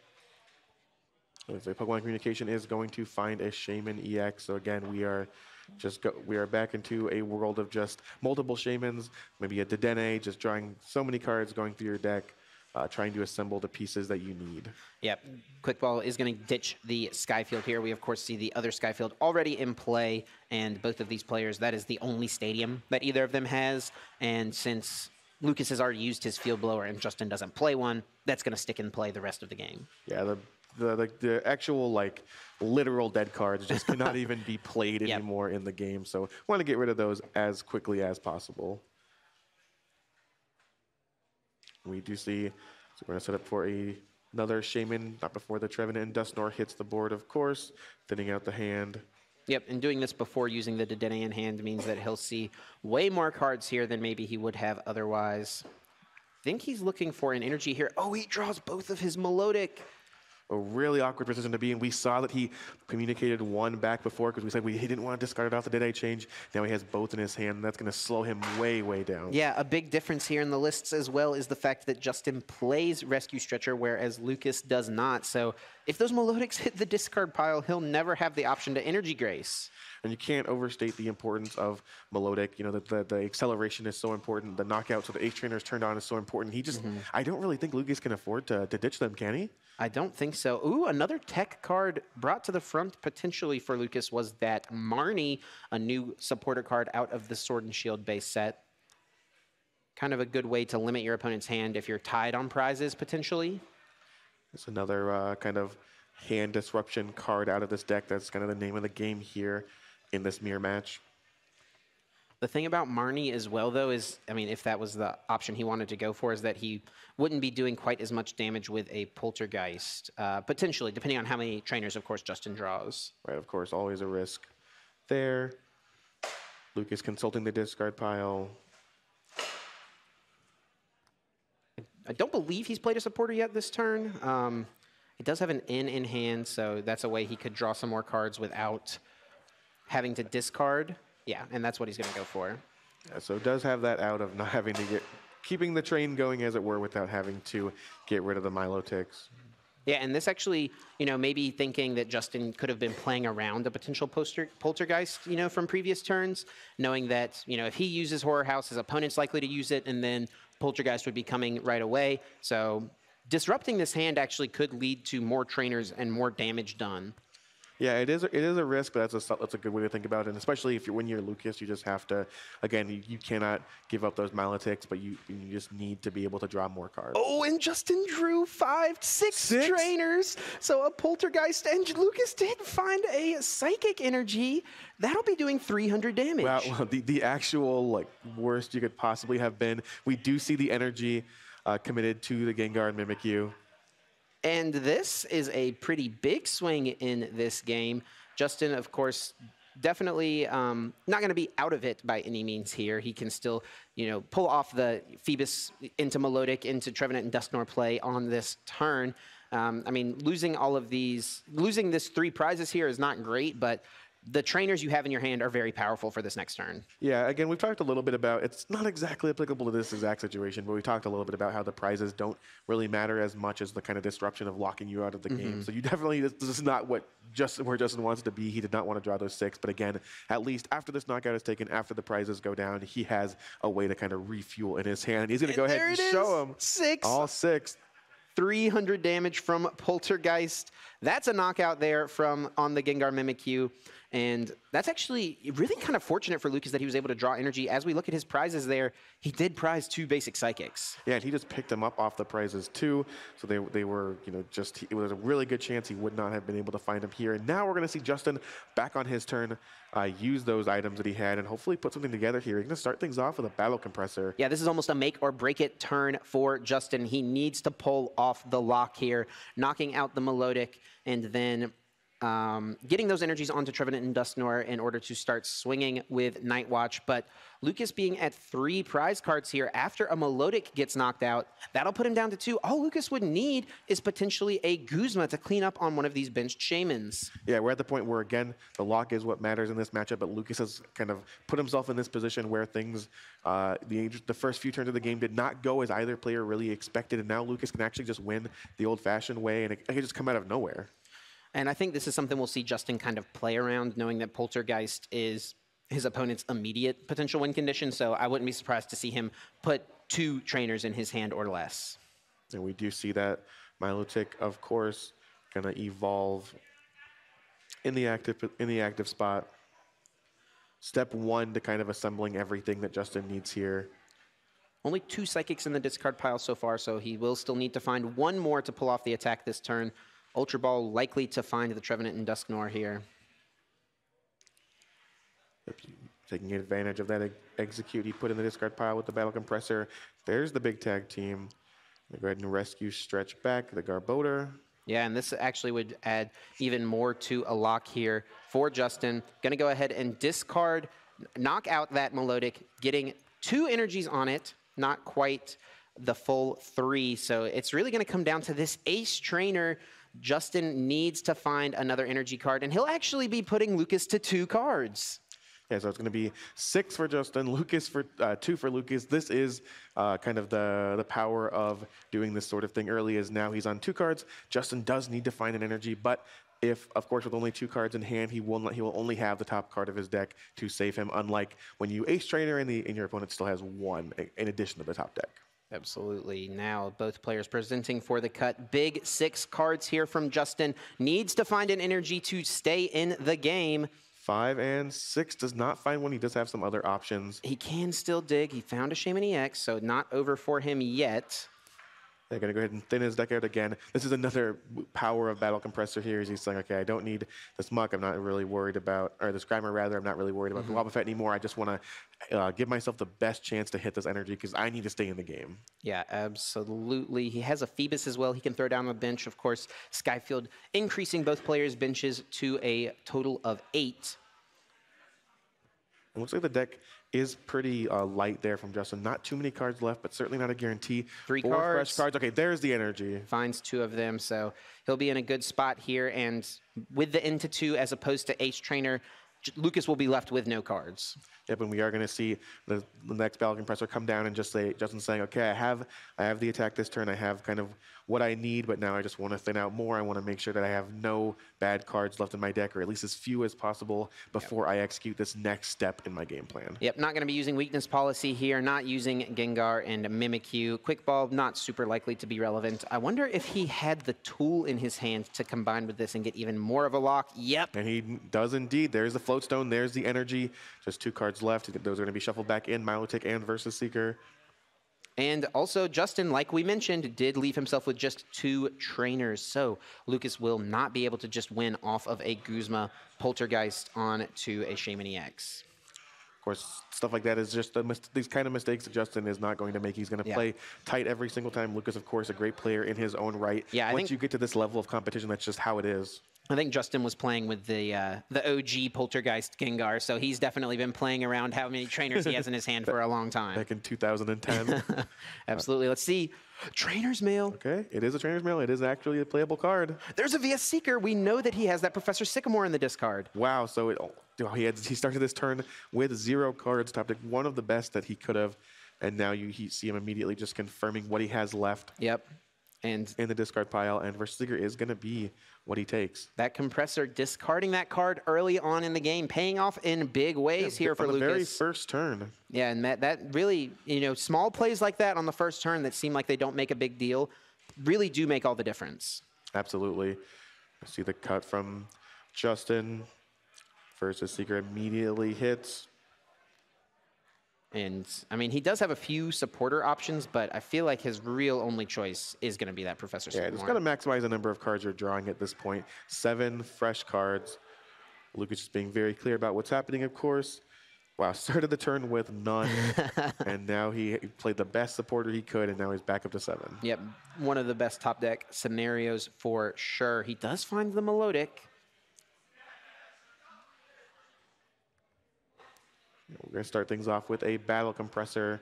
So Pokemon Communication is going to find a Shaman EX. So again, we are back into a world of just multiple Shamans, maybe a Dedenne, just drawing so many cards going through your deck. Trying to assemble the pieces that you need. Yep. Quickball is going to ditch the Skyfield here. We, of course, see the other Skyfield already in play, and both of these players, that is the only stadium that either of them has. And since Lucas has already used his Field Blower and Justin doesn't play one, that's going to stick in play the rest of the game. Yeah, the actual, literal dead cards just cannot even be played anymore in the game. So want to get rid of those as quickly as possible. We do see, so we're going to set up for another Shaman, not before the Trevenant and Dusknoir hits the board, of course, thinning out the hand. Yep, and doing this before using the Dedenne in hand means that he'll see way more cards here than maybe he would have otherwise. I think he's looking for an energy here. Oh, he draws both of his Melodic. A really awkward position to be in. We saw that he communicated one back before because we said he didn't want to discard it off the Deadeye change. Now he has both in his hand, and that's going to slow him way, way down. Yeah, a big difference here in the lists as well is the fact that Justin plays Rescue Stretcher, whereas Lucas does not. So if those Melodics hit the discard pile, he'll never have the option to Energy Grace. And you can't overstate the importance of Melodic. The acceleration is so important. The knockout, so the Ace Trainer is turned on, is so important. He just, I don't really think Lucas can afford to ditch them, can he? I don't think so. Ooh, another tech card brought to the front potentially for Lucas was that Marnie, a new supporter card out of the Sword and Shield base set. Kind of a good way to limit your opponent's hand if you're tied on prizes potentially. It's another kind of hand disruption card out of this deck. That's kind of the name of the game here in this mirror match. The thing about Marnie as well, though, is, I mean, if that was the option he wanted to go for, is that he wouldn't be doing quite as much damage with a Poltergeist, potentially, depending on how many trainers, of course, Justin draws. Right, of course, always a risk there. Lucas consulting the discard pile. I don't believe he's played a supporter yet this turn. He does have an in hand, so that's a way he could draw some more cards without having to discard. Yeah, and that's what he's going to go for. Yeah, so it does have that out of not having to keeping the train going, as it were, without having to get rid of the Milotics. Yeah, and this actually, maybe thinking that Justin could have been playing around a potential Poltergeist, from previous turns, knowing that, if he uses Horror House, his opponent's likely to use it, and then Poltergeist would be coming right away. So disrupting this hand actually could lead to more trainers and more damage done. Yeah, it is a risk, but that's a good way to think about it. And especially when you're Lucas, you just have to, again, you cannot give up those Milotics, but you just need to be able to draw more cards. Oh, and Justin drew six trainers. So a Poltergeist, and Lucas did find a Psychic Energy. That'll be doing 300 damage. Wow, well, the actual worst you could possibly have been. We do see the energy committed to the Gengar and Mimikyu. And this is a pretty big swing in this game. Justin, of course, definitely not going to be out of it by any means here. He can still, pull off the Phoebus into Melodic, into Trevenant and Dusknoir play on this turn. I mean, losing this 3 prizes here is not great, but the trainers you have in your hand are very powerful for this next turn. Yeah, again, we've talked a little bit about, it's not exactly applicable to this exact situation, but we talked a little bit about how the prizes don't really matter as much as the kind of disruption of locking you out of the game. So you definitely, this is not where Justin wants to be. He did not want to draw those 6, but again, at least after this knockout is taken, after the prizes go down, he has a way to kind of refuel in his hand. He's going to go ahead and show him 6. All 6. 300 damage from Poltergeist. That's a knockout there from on the Gengar Mimikyu. And that's actually really kind of fortunate for Lucas that he was able to draw energy. As we look at his prizes there, he did prize 2 basic psychics. Yeah, and he just picked them up off the prizes too. So they were, you know, just, it was a really good chance he would not have been able to find them here. And now we're going to see Justin back on his turn, use those items that he had and hopefully put something together here. He's going to start things off with a Battle Compressor. Yeah, this is almost a make or break it turn for Justin. He needs to pull off the lock here, knocking out the Melodic, and then getting those energies onto Trevenant and Dusknoir in order to start swinging with Night Watch. But Lucas being at 3 prize cards here after a Melodic gets knocked out, that'll put him down to 2. All Lucas would need is potentially a Guzma to clean up on one of these benched Shamans. Yeah, we're at the point where, again, the lock is what matters in this matchup, but Lucas has kind of put himself in this position where things, the first few turns of the game did not go as either player really expected, and now Lucas can actually just win the old-fashioned way, and it can just come out of nowhere. And I think this is something we'll see Justin kind of play around, knowing that Poltergeist is his opponent's immediate potential win condition. So I wouldn't be surprised to see him put 2 trainers in his hand or less. And we do see that Milotic, of course, going to evolve in the active spot. Step 1 to kind of assembling everything that Justin needs here. Only 2 psychics in the discard pile so far, so he will still need to find 1 more to pull off the attack this turn. Ultra Ball likely to find the Trevenant and Dusknoir here. Taking advantage of that execute he put in the discard pile with the Battle Compressor. There's the big tag team. Go ahead and rescue Stretch back the Garbodor. Yeah, and this actually would add even more to a lock here for Justin. Going to go ahead and discard, knock out that Melodic, getting 2 energies on it, not quite the full 3. So it's really going to come down to this Ace Trainer. Justin needs to find another energy card, and he'll actually be putting Lucas to 2 cards. Yeah, so it's going to be 6 for Justin, Lucas for 2 for Lucas. This is kind of the power of doing this sort of thing early, is now he's on 2 cards. Justin does need to find an energy, but if, of course, with only 2 cards in hand, he will only have the top card of his deck to save him, unlike when you Ace Trainer and your opponent still has 1 in addition to the top deck. Absolutely. Now both players presenting for the cut. Big 6 cards here from Justin. Needs to find an energy to stay in the game. 5 and 6 does not find one. He does have some other options. He can still dig. He found a Shaman EX, so not over for him yet. They're going to go ahead and thin his deck out again. This is another power of Battle Compressor here. He's saying, okay, I don't need this Muck. I'm not really worried about, or this Grimer rather, I'm not really worried about the Wobbuffet anymore. I just want to give myself the best chance to hit this energy because I need to stay in the game. Yeah, absolutely. He has a Phoebus as well. He can throw down the bench. Of course, Skyfield increasing both players' benches to a total of 8. It looks like the deck is pretty light there from Justin. Not too many cards left, but certainly not a guarantee. 3 4 cards. fresh cards. Okay, there's the energy. Finds 2 of them, so he'll be in a good spot here. And with the into 2 as opposed to Ace Trainer, Lucas will be left with no cards. Yep, and we are going to see the next Battle Compressor come down and just say, Justin's saying, okay, I have the attack this turn. I have kind of what I need, but now I just want to thin out more. I want to make sure that I have no bad cards left in my deck, or at least as few as possible before I execute this next step in my game plan. Yep, not going to be using Weakness Policy here, not using Gengar and Mimikyu. Quick Ball, not super likely to be relevant. I wonder if he had the tool in his hand to combine with this and get even more of a lock. Yep. And he does indeed. There's the Float Stone. There's the energy. Just 2 cards left. Those are going to be shuffled back in, Milotic and Versus Seeker. And also, Justin, like we mentioned, did leave himself with just 2 trainers. So Lucas will not be able to just win off of a Guzma Poltergeist on to a Shaman EX. Of course, stuff like that is just these kind of mistakes that Justin is not going to make. He's going to play tight every single time. Lucas, of course, a great player in his own right. Yeah, Once you get to this level of competition, that's just how it is. I think Justin was playing with the OG Poltergeist Gengar, so he's definitely been playing around how many trainers he has in his hand for a long time. Back in 2010. Absolutely. Let's see. Trainer's Mail. Okay, it is a Trainer's Mail. It is actually a playable card. There's a VS Seeker. We know that he has that Professor Sycamore in the discard. Wow, so he started this turn with 0 cards, top deck, one of the best that he could have, and now you see him immediately just confirming what he has left. Yep. And in the discard pile, and VS Seeker is going to be what he takes. That Compressor discarding that card early on in the game, paying off in big ways here for on Lucas. the very first turn. Yeah, and that really, small plays like that on the first turn that seem like they don't make a big deal really do make all the difference. Absolutely. I see the cut from Justin. VS Seeker immediately hits. And, I mean, he does have a few supporter options, but I feel like his real only choice is going to be that Professor Sycamore. Yeah, just got to maximize the number of cards you're drawing at this point. 7 fresh cards. Lucas is being very clear about what's happening, of course. Wow, started the turn with none, and now he played the best supporter he could, and now he's back up to 7. Yep, one of the best top deck scenarios for sure. He does find the Melodic. We're going to start things off with a Battle Compressor.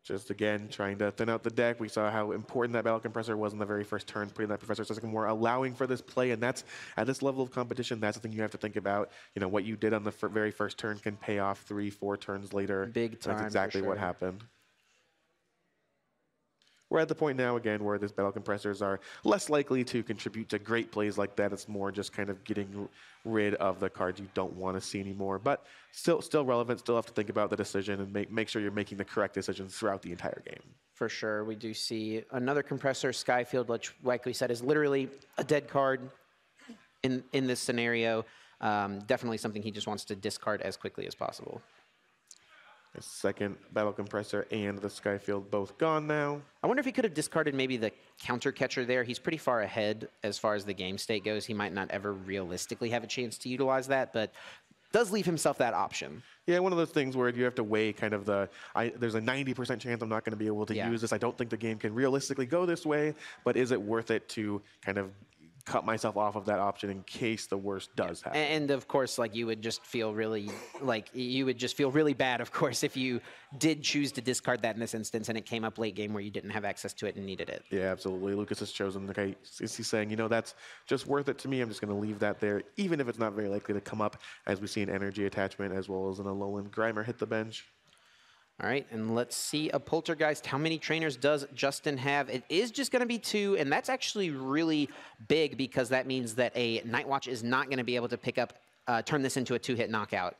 Just again, trying to thin out the deck. We saw how important that Battle Compressor was in the very first turn, putting that Professor Sycamore, allowing for this play. And that's, at this level of competition, that's the thing you have to think about. What you did on the very first turn can pay off 3-4 turns later. Big time. That's exactly what happened. We're at the point now, again, where these Battle Compressors are less likely to contribute to great plays like that. It's more just kind of getting rid of the cards you don't want to see anymore. But still relevant, still have to think about the decision and make sure you're making the correct decisions throughout the entire game. For sure. We do see another Compressor, Skyfield, which, like we said, is literally a dead card in this scenario. Definitely something he just wants to discard as quickly as possible. The second Battle Compressor and the Skyfield both gone now. I wonder if he could have discarded maybe the Counter Catcher there. He's pretty far ahead as far as the game state goes. He might not ever realistically have a chance to utilize that, but does leave himself that option. Yeah, one of those things where you have to weigh kind of there's a 90% chance I'm not going to be able to use this. I don't think the game can realistically go this way, but is it worth it to kind of cut myself off of that option in case the worst does happen? And of course, like, you would just feel really bad, of course, if you did choose to discard that in this instance and it came up late game where you didn't have access to it and needed it. Yeah, absolutely. Lucas has chosen, okay, is he saying, that's just worth it to me? I'm just going to leave that there, even if it's not very likely to come up, as we see an Energy Attachment as well as an Alolan Grimer hit the bench. All right, and let's see a Poltergeist. How many trainers does Justin have? It is just going to be 2, and that's actually really big because that means that a Nightwatch is not going to be able to turn this into a 2-hit knockout.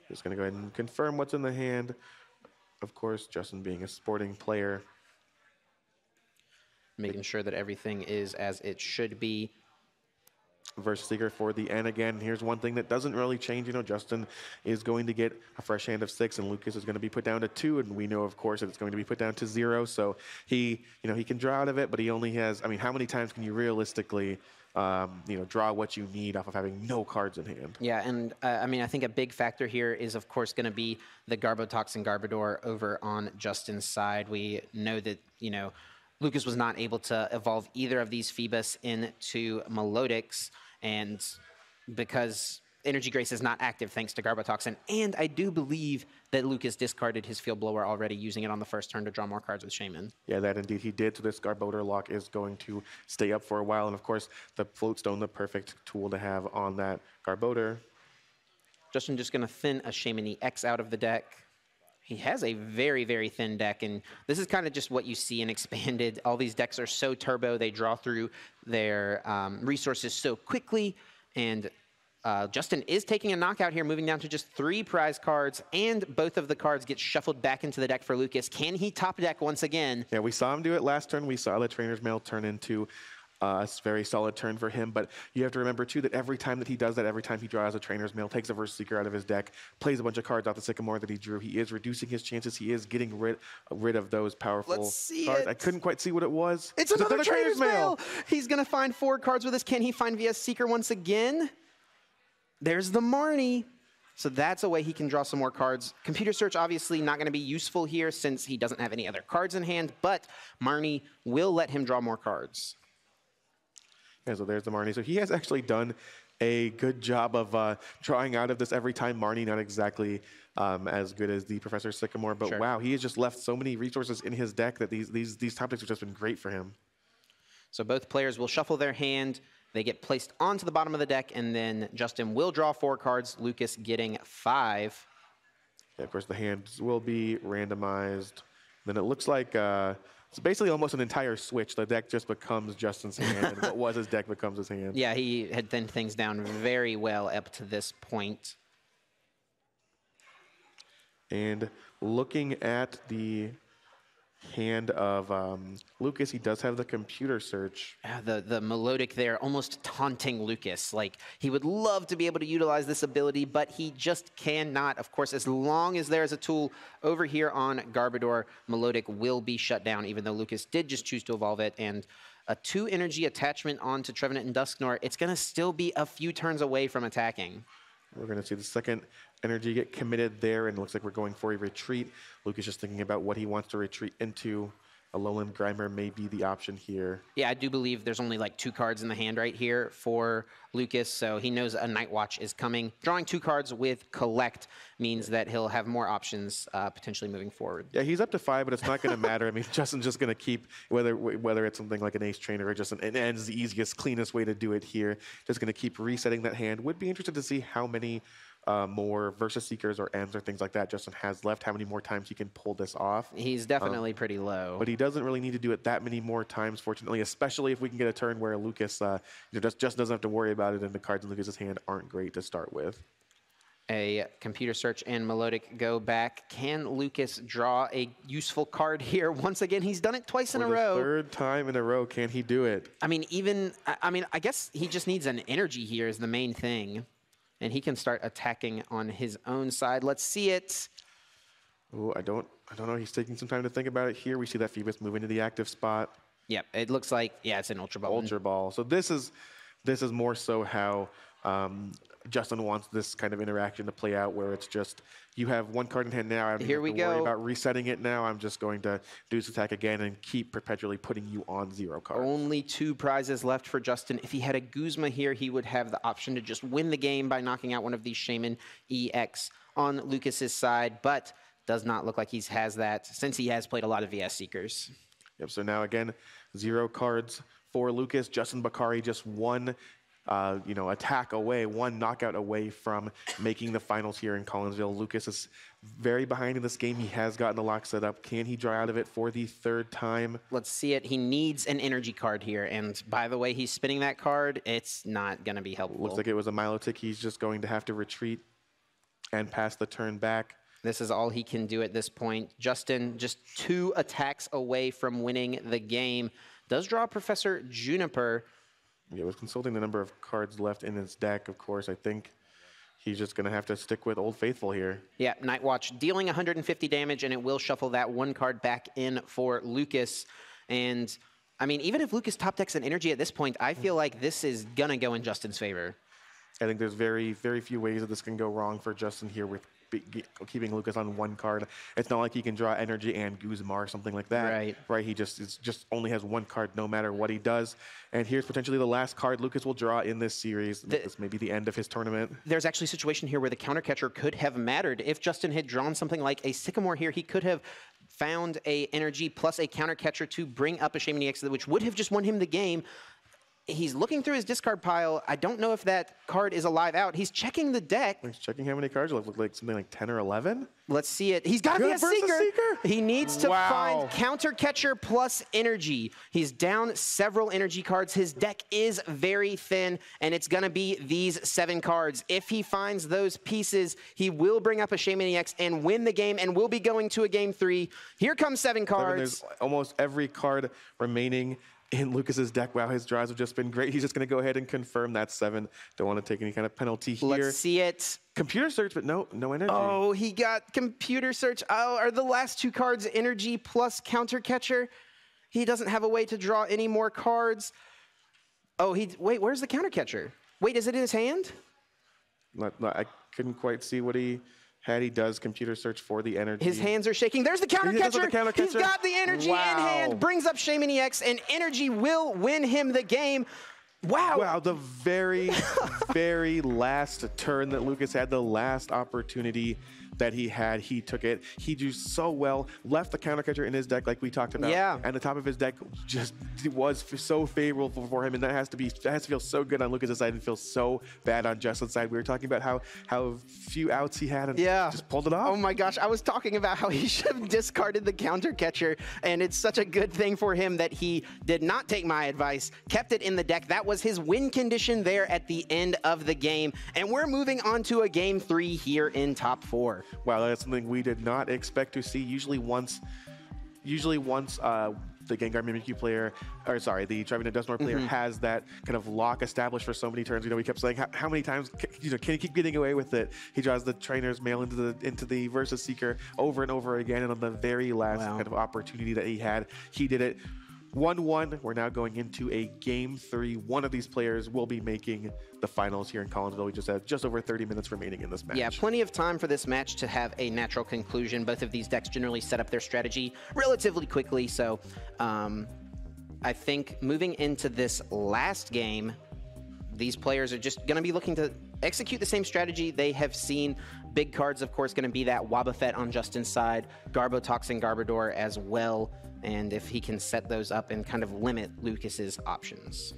Just going to go ahead and confirm what's in the hand. Of course, Justin being a sporting player. Making sure that everything is as it should be. VS Seeker for the N again. Here's one thing that doesn't really change. Justin is going to get a fresh hand of 6, and Lucas is going to be put down to 2, and we know, of course, that it's going to be put down to 0. So he can draw out of it, but he only has, how many times can you realistically, draw what you need off of having no cards in hand? Yeah, and I think a big factor here is, of course, going to be the Garbotox and Garbodor over on Justin's side. We know that, Lucas was not able to evolve either of these Phoebus into Melodics, and because Energy Grace is not active thanks to Garbotoxin, and I do believe that Lucas discarded his Field Blower already, using it on the first turn to draw more cards with Shaman. Yeah, that indeed he did, so this Garbodor lock is going to stay up for a while, and of course, the Floatstone, the perfect tool to have on that Garbodor. Justin just going to thin a Shaman EX out of the deck. He has a very, very thin deck, and this is kind of just what you see in Expanded. All these decks are so turbo, they draw through their resources so quickly, and Justin is taking a knockout here, moving down to just 3 prize cards, and both of the cards get shuffled back into the deck for Lucas. Can he top deck once again? Yeah, we saw him do it last turn. We saw the Trainer's Mail turn into a very solid turn for him, but you have to remember too that every time that he does that, every time he draws a Trainer's Mail, takes a VS Seeker out of his deck, plays a bunch of cards off the Sycamore that he drew, he is reducing his chances. He is getting rid of those powerful cards. I couldn't quite see what it was. It's another Trainer's Mail. He's going to find 4 cards with this. Can he find VS Seeker once again? There's the Marnie. So that's a way he can draw some more cards. Computer Search obviously not going to be useful here since he doesn't have any other cards in hand, but Marnie will let him draw more cards. Yeah, so there's the Marnie. So he has actually done a good job of drawing out of this every time. Marnie, not exactly as good as the Professor Sycamore, but wow, he has just left so many resources in his deck that these top decks have just been great for him. So both players will shuffle their hand. They get placed onto the bottom of the deck, and then Justin will draw 4 cards, Lucas getting 5. Yeah, of course, the hands will be randomized. Then it looks like it's basically almost an entire switch. The deck just becomes Justin's hand, and what was his deck becomes his hand. Yeah, he had thinned things down very well up to this point. And looking at the hand of Lucas, he does have the computer search. The melodic there, almost taunting Lucas. Like, he would love to be able to utilize this ability, but he just cannot. Of course, as long as there's a tool over here on Garbodor, melodic will be shut down, even though Lucas did just choose to evolve it. And a 2 energy attachment onto Trevenant and Dusknoir, it's going to still be a few turns away from attacking. We're going to see the second energy get committed there, and it looks like we're going for a retreat. Lucas just thinking about what he wants to retreat into. A Lowland Grimer may be the option here. Yeah, I do believe there's only like 2 cards in the hand right here for Lucas, so he knows a Night Watch is coming. Drawing 2 cards with Collect means that he'll have more options potentially moving forward. Yeah, he's up to 5, but it's not going to matter. I mean, Justin's just going to keep, whether it's something like an Ace Trainer or just an end's the easiest, cleanest way to do it here. Just going to keep resetting that hand. Would be interested to see how many more Versus Seekers or Ends or things like that Justin has left, how many more times he can pull this off. He's definitely pretty low. But he doesn't really need to do it that many more times, fortunately, especially if we can get a turn where Lucas just doesn't have to worry about it, and the cards in Lucas's hand aren't great to start with. A Computer Search and Melodic go back. Can Lucas draw a useful card here? Once again, he's done it twice in a row. For the 3rd time in a row, can he do it? I mean, I guess he just needs an energy here is the main thing. And he can start attacking on his own side. Let's see it. Oh, I don't know. He's taking some time to think about it here. We see that Phoebus move into the active spot. Yep, it looks like, yeah, it's an Ultra Ball. Ultra Ball. So this is more so how Justin wants this kind of interaction to play out, where it's just, you have 1 card in hand now. I don't have to worry about resetting it now. I'm just going to do this attack again and keep perpetually putting you on 0 cards. Only 2 prizes left for Justin. If he had a Guzma here, he would have the option to just win the game by knocking out one of these Shaman EX on Lucas's side, but does not look like he has that since he has played a lot of VS Seekers. Yep, so now again, 0 cards for Lucas. Justin Bokhari just 1 attack away, 1 knockout away from making the finals here in Collinsville. Lucas is very behind in this game. He has gotten the lock set up. Can he draw out of it for the 3rd time? Let's see it. He needs an energy card here. And by the way he's spinning that card, it's not going to be helpful. Looks like it was a Milotic. He's just going to have to retreat and pass the turn back. This is all he can do at this point. Justin just 2 attacks away from winning the game. Does draw Professor Juniper. Yeah, was consulting the number of cards left in his deck, of course. I think he's just going to have to stick with Old Faithful here. Yeah, Night Watch dealing 150 damage, and it will shuffle that 1 card back in for Lucas. And, I mean, even if Lucas top decks an energy at this point, I feel like this is going to go in Justin's favor. I think there's very, very few ways that this can go wrong for Justin here with keeping Lucas on 1 card. It's not like he can draw energy and Guzma or something like that. Right. He just only has 1 card no matter what he does. And here's potentially the last card Lucas will draw in this series. This may be the end of his tournament. There's actually a situation here where the counter catcher could have mattered. If Justin had drawn something like a Sycamore here, he could have found a energy plus a counter catcher to bring up a Shaman EX, which would have just won him the game. He's looking through his discard pile. I don't know if that card is alive out. He's checking the deck. He's checking how many cards left. Look like something like 10 or 11. Let's see it. He's got to be a Seeker. He needs to find counter catcher plus energy. He's down several energy cards. His deck is very thin, and it's going to be these 7 cards. If he finds those pieces, he will bring up a Shaman EX and win the game, and we'll be going to a game 3. Here comes 7 cards. There's almost every card remaining in Lucas's deck. Wow, his draws have just been great. He's just going to go ahead and confirm that 7. Don't want to take any kind of penalty here. Let's see it. Computer Search, but no energy. Oh, he got Computer Search. Oh, are the last 2 cards energy plus counter catcher? He doesn't have a way to draw any more cards. Oh, wait, where's the counter catcher? Wait, is it in his hand? I couldn't quite see what he had. He does Computer Search for the energy. His hands are shaking. There's the counter catcher. He's got the energy in hand, brings up Shaman EX, and energy will win him the game. Wow. Wow, the very, very last turn that Lucas had, the last opportunity that he had, he took it. He drew so well, left the counter catcher in his deck like we talked about. Yeah. And the top of his deck just was so favorable for him, and that has to feel so good on Lucas's side and feel so bad on Justin's side. We were talking about how few outs he had and just pulled it off. Oh my gosh, I was talking about how he should have discarded the counter catcher, and it's such a good thing for him that he did not take my advice, kept it in the deck. That was his win condition there at the end of the game, and we're moving on to a game 3 here in top 4. Wow, that's something we did not expect to see. Usually once the Gengar Mimikyu player, or sorry, the Trevenant Dusknoir player has that kind of lock established for so many turns. We kept saying, how many times, can he keep getting away with it? He draws the Trainer's Mail into the Versus Seeker over and over again, and on the very last kind of opportunity that he had, he did it. 1-1, we're now going into a game 3. One of these players will be making the finals here in Collinsville. We just have just over 30 minutes remaining in this match. Yeah, plenty of time for this match to have a natural conclusion. Both of these decks generally set up their strategy relatively quickly, so I think moving into this last game, these players are just going to be looking to execute the same strategy they have seen. Big cards, of course, going to be that Wobbuffet on Justin's side, Garbotox and Garbodor as well, and if he can set those up and kind of limit Lucas's options.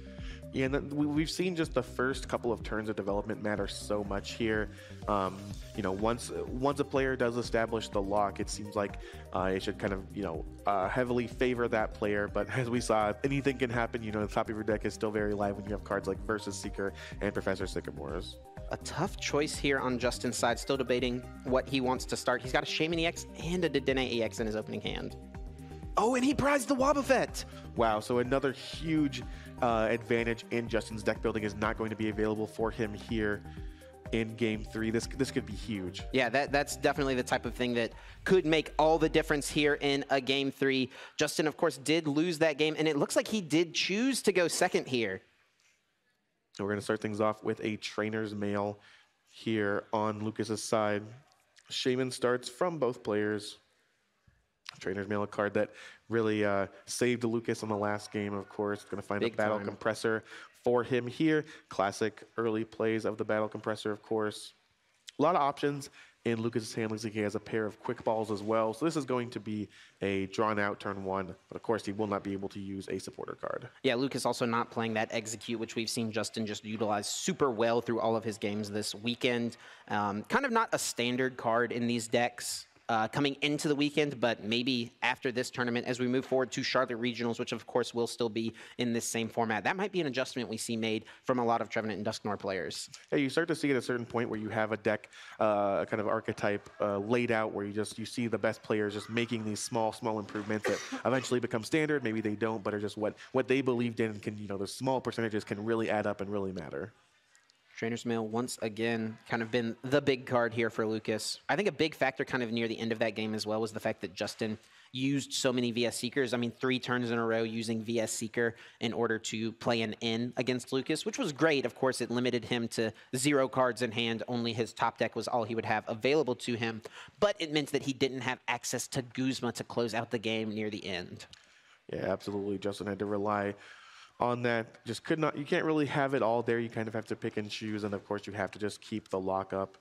Yeah, and we've seen just the first couple of turns of development matter so much here. Once a player does establish the lock, it seems like it should kind of, heavily favor that player. But as we saw, anything can happen. The top of your deck is still very live when you have cards like Versus Seeker and Professor Sycamores. A tough choice here on Justin's side, still debating what he wants to start. He's got a Shaman EX and a Dedenne EX in his opening hand. Oh, and he prized the Wobbuffet! Wow, so another huge advantage in Justin's deck building is not going to be available for him here in game 3. This could be huge. Yeah, that's definitely the type of thing that could make all the difference here in a game 3. Justin, of course, did lose that game, and it looks like he did choose to go second here. So we're going to start things off with a Trainer's Mail here on Lucas's side. Shaman starts from both players. Trainer's Mail, a card that really saved Lucas on the last game, of course. Going to find a Battle Compressor for him here. Classic early plays of the Battle Compressor, of course. A lot of options in Lucas's hand. Looks like he has a pair of Quick Balls as well. So this is going to be a drawn-out turn 1. But, of course, he will not be able to use a supporter card. Yeah, Lucas also not playing that Execute, which we've seen Justin just utilize super well through all of his games this weekend. Kind of not a standard card in these decks coming into the weekend, but maybe after this tournament, as we move forward to Charlotte Regionals, which of course will still be in this same format, that might be an adjustment we see made from a lot of Trevenant and Dusknoir players. Yeah, you start to see at a certain point where you have a deck, kind of archetype laid out, where you see the best players just making these small improvements that eventually become standard. Maybe they don't, but are just what they believed in. Can those small percentages can really add up and really matter. Trainer's Mail, once again, kind of been the big card here for Lucas. I think a big factor kind of near the end of that game as well was the fact that Justin used so many VS Seekers. I mean, 3 turns in a row using VS Seeker in order to play an in against Lucas, which was great. Of course, it limited him to 0 cards in hand. Only his top deck was all he would have available to him. But it meant that he didn't have access to Guzma to close out the game near the end. Yeah, absolutely. Justin had to rely on that. Just could not, you can't really have it all there. You kind of have to pick and choose, and of course you have to just keep the lock up.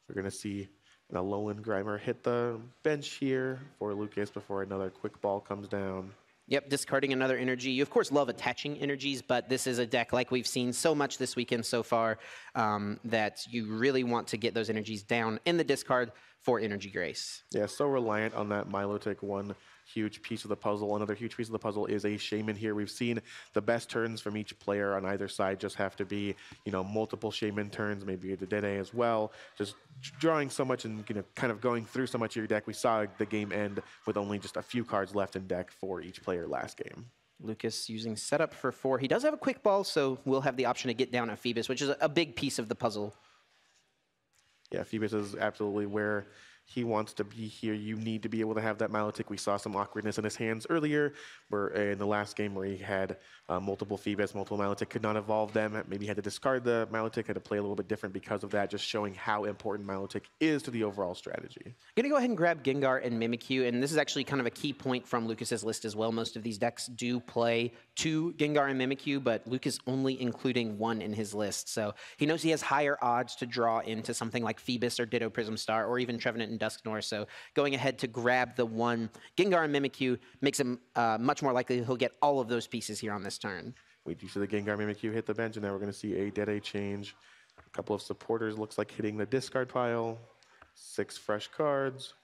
We're going to see Alolan Grimer hit the bench here for Lucas before another Quick Ball comes down. Yep, discarding another energy. You, of course, love attaching energies, but this is a deck, like we've seen so much this weekend so far, that you really want to get those energies down in the discard for Energy Grace. Yeah, so reliant on that Milotic one huge piece of the puzzle. Another huge piece of the puzzle is a Shaman here. We've seen the best turns from each player on either side just have to be, multiple Shaman turns, maybe a Dedenne as well. Just drawing so much and, kind of going through so much of your deck. We saw the game end with only just a few cards left in deck for each player last game. Lucas using setup for 4. He does have a Quick Ball, so we'll have the option to get down a Phoebus, which is a big piece of the puzzle. Yeah, Phoebus is absolutely where he wants to be here. You need to be able to have that Milotic. We saw some awkwardness in his hands earlier, where in the last game where he had multiple Phoebus, multiple Milotic, could not evolve them. Maybe had to discard the Milotic, had to play a little bit different because of that, just showing how important Milotic is to the overall strategy. Gonna go ahead and grab Gengar and Mimikyu, and this is actually kind of a key point from Lucas's list as well. Most of these decks do play 2 Gengar and Mimikyu, but Lucas only including 1 in his list. So he knows he has higher odds to draw into something like Phoebus or Ditto Prism Star or even Trevenant and Dusknoir. So going ahead to grab the 1 Gengar and Mimikyu makes him much more likely he'll get all of those pieces here on this turn. We do see the Gengar Mimikyu hit the bench, and now we're going to see a Dede change. A couple of supporters looks like hitting the discard pile. 6 fresh cards.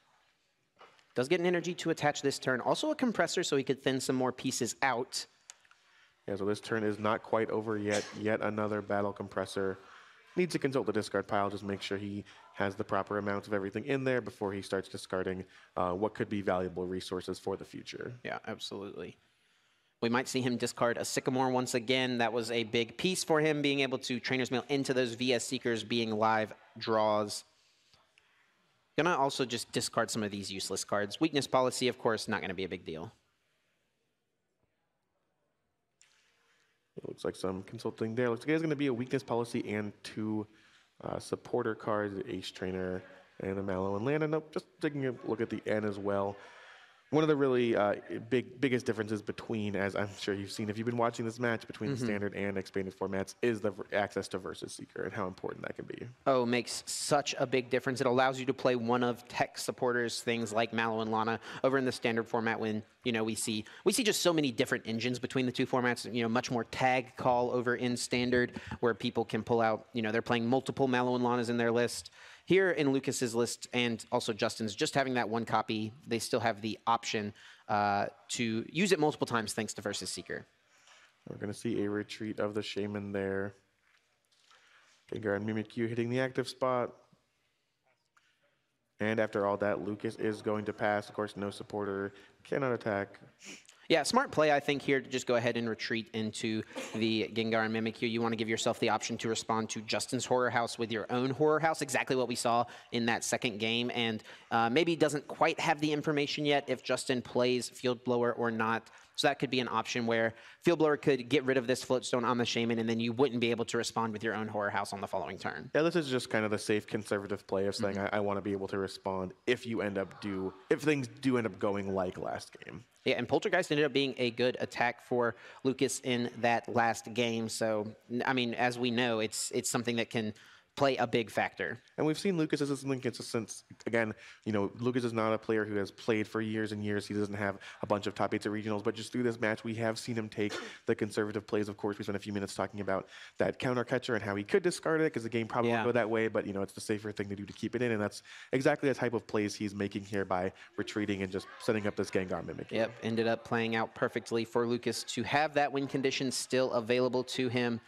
Does get an energy to attach this turn. Also a compressor so he could thin some more pieces out. Yeah, so this turn is not quite over yet. Yet another battle compressor. Needs to consult the discard pile, just make sure he has the proper amount of everything in there before he starts discarding what could be valuable resources for the future. Yeah, absolutely. We might see him discard a Sycamore once again. That was a big piece for him, being able to Trainer's Mail into those VS Seekers being live draws. Gonna also just discard some of these useless cards. Weakness Policy, of course, not gonna be a big deal. It looks like some consulting there. Looks like there's going to be a Weakness Policy and 2 supporter cards, the Ace Trainer and the Mallow and Lana. Nope, just taking a look at the N as well. One of the really biggest differences between, as I'm sure you've seen if you've been watching this match, between the standard and expanded formats is the access to Versus Seeker and how important that can be. Oh, makes such a big difference. It allows you to play one of tech supporters, things like Mallow and Lana, over in the standard format when, you know, we see just so many different engines between the 2 formats, you know, much more tag call over in standard where people can pull out, you know, they're playing multiple Mallow and Lanas in their list. Here in Lucas's list and also Justin's, just having that 1 copy, they still have the option to use it multiple times thanks to Versus Seeker. We're going to see a retreat of the Shaman there. Gengar and Mimikyu hitting the active spot. And after all that, Lucas is going to pass. Of course, no supporter, cannot attack. Yeah, smart play, I think, here to just go ahead and retreat into the Gengar and Mimikyu. You want to give yourself the option to respond to Justin's Horror House with your own Horror House, exactly what we saw in that second game. And maybe doesn't quite have the information yet if Justin plays Field Blower or not. So that could be an option where Field Blower could get rid of this Floatstone on the Shaman, and then you wouldn't be able to respond with your own Horror House on the following turn. Yeah, this is just kind of the safe conservative play of saying I want to be able to respond if things do end up going like last game. Yeah, and Poltergeist ended up being a good attack for Lucas in that last game. So, I mean, as we know, it's something that can play a big factor. And we've seen Lucas as something consistent. Again, you know, Lucas is not a player who has played for years and years. He doesn't have a bunch of top 8s at regionals, but just through this match, we have seen him take the conservative plays. Of course, we spent a few minutes talking about that counter catcher and how he could discard it because the game probably won't go that way, but, you know, it's the safer thing to do to keep it in, and that's exactly the type of plays he's making here by retreating and just setting up this Gengar Mimic. Yep, ended up playing out perfectly for Lucas to have that win condition still available to him.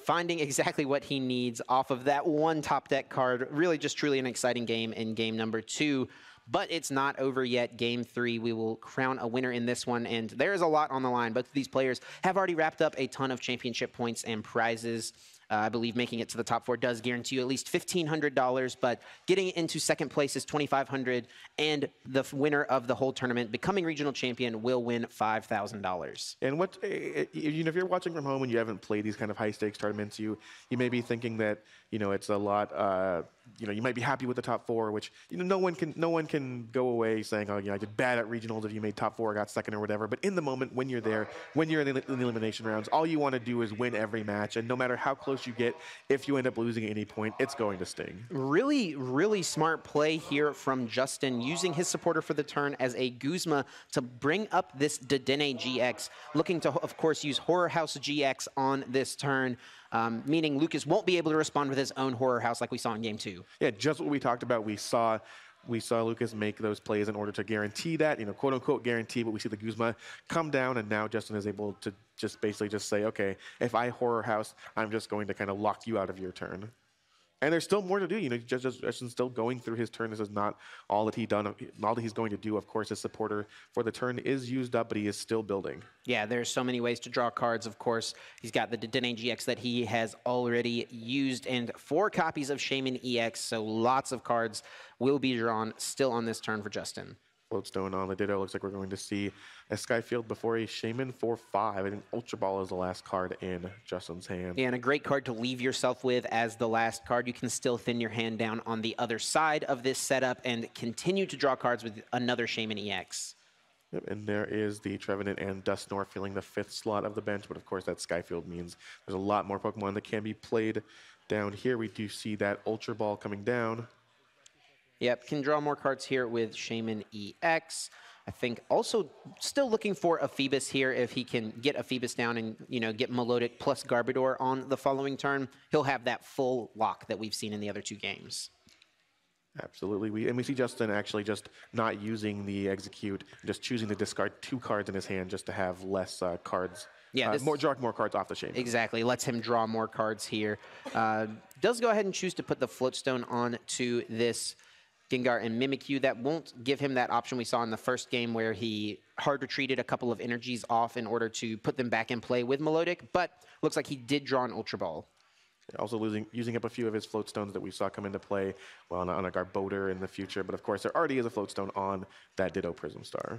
Finding exactly what he needs off of that 1 top deck card. Really just truly an exciting game in game number 2. But it's not over yet. Game 3, we will crown a winner in this one. And there is a lot on the line. Both of these players have already wrapped up a ton of championship points and prizes. I believe making it to the top 4 does guarantee you at least $1,500, but getting into second place is $2,500, and the winner of the whole tournament, becoming regional champion, will win $5,000. And what, you know, if you're watching from home and you haven't played these kind of high stakes tournaments, you may be thinking that, you know, it's a lot. You know, you might be happy with the top 4, which, you know, no one can go away saying, oh, you know, I did bad at regionals if you made top 4 or got second or whatever. But in the moment, when you're there, when you're in the elimination rounds, all you want to do is win every match, and no matter how close you get, if you end up losing at any point, it's going to sting. Really, really smart play here from Justin, using his supporter for the turn as a Guzma to bring up this Dedenne GX, looking to, of course, use Horror House GX on this turn. Meaning Lucas won't be able to respond with his own Horror House like we saw in game 2. Yeah, just what we talked about. We saw Lucas make those plays in order to guarantee that, you know, quote unquote guarantee, but we see the Guzma come down, and now Justin is able to just basically just say, okay, if I Horror House, I'm just going to kind of lock you out of your turn. And there's still more to do. You know, Justin's still going through his turn. This is not all that he's done. All that he's going to do. Of course, his supporter for the turn is used up, but he is still building. Yeah, there's so many ways to draw cards. Of course, he's got the Dene GX that he has already used, and 4 copies of Shaman EX. So lots of cards will be drawn still on this turn for Justin. Floatstone on the Ditto. Looks like we're going to see a Skyfield before a Shaman for 5. I think Ultra Ball is the last card in Justin's hand. Yeah, and a great card to leave yourself with as the last card. You can still thin your hand down on the other side of this setup and continue to draw cards with another Shaman EX. Yep, and there is the Trevenant and Dusknoir filling the 5th slot of the bench, but of course that Skyfield means there's a lot more Pokemon that can be played down here. We do see that Ultra Ball coming down. Yep, can draw more cards here with Shaman EX. I think also still looking for a Phoebus here. If he can get a Phoebus down and, you know, get Melodic plus Garbodor on the following turn, he'll have that full lock that we've seen in the other 2 games. Absolutely. We see Justin actually just not using the Execute, just choosing to discard 2 cards in his hand just to have less cards. Yeah, draw more cards off the Shaman. Exactly. Lets him draw more cards here. Does go ahead and choose to put the Floatstone on to this Gengar and Mimikyu. That won't give him that option we saw in the first game where he hard retreated a couple of energies off in order to put them back in play with Melodic, but looks like he did draw an Ultra Ball. Also using up a few of his Floatstones that we saw come into play on a Garbodor in the future, but of course there already is a Floatstone on that Ditto Prism Star.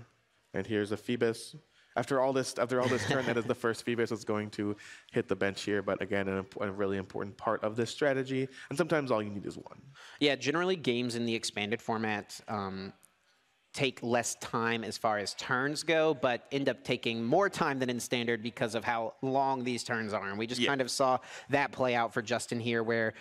And here's a Phoebus. After all this turn, that is the first Phoebus that's going to hit the bench here. But again, a really important part of this strategy. And sometimes all you need is 1. Yeah, generally games in the expanded format take less time as far as turns go, but end up taking more time than in standard because of how long these turns are. And we just kind of saw that play out for Justin here, where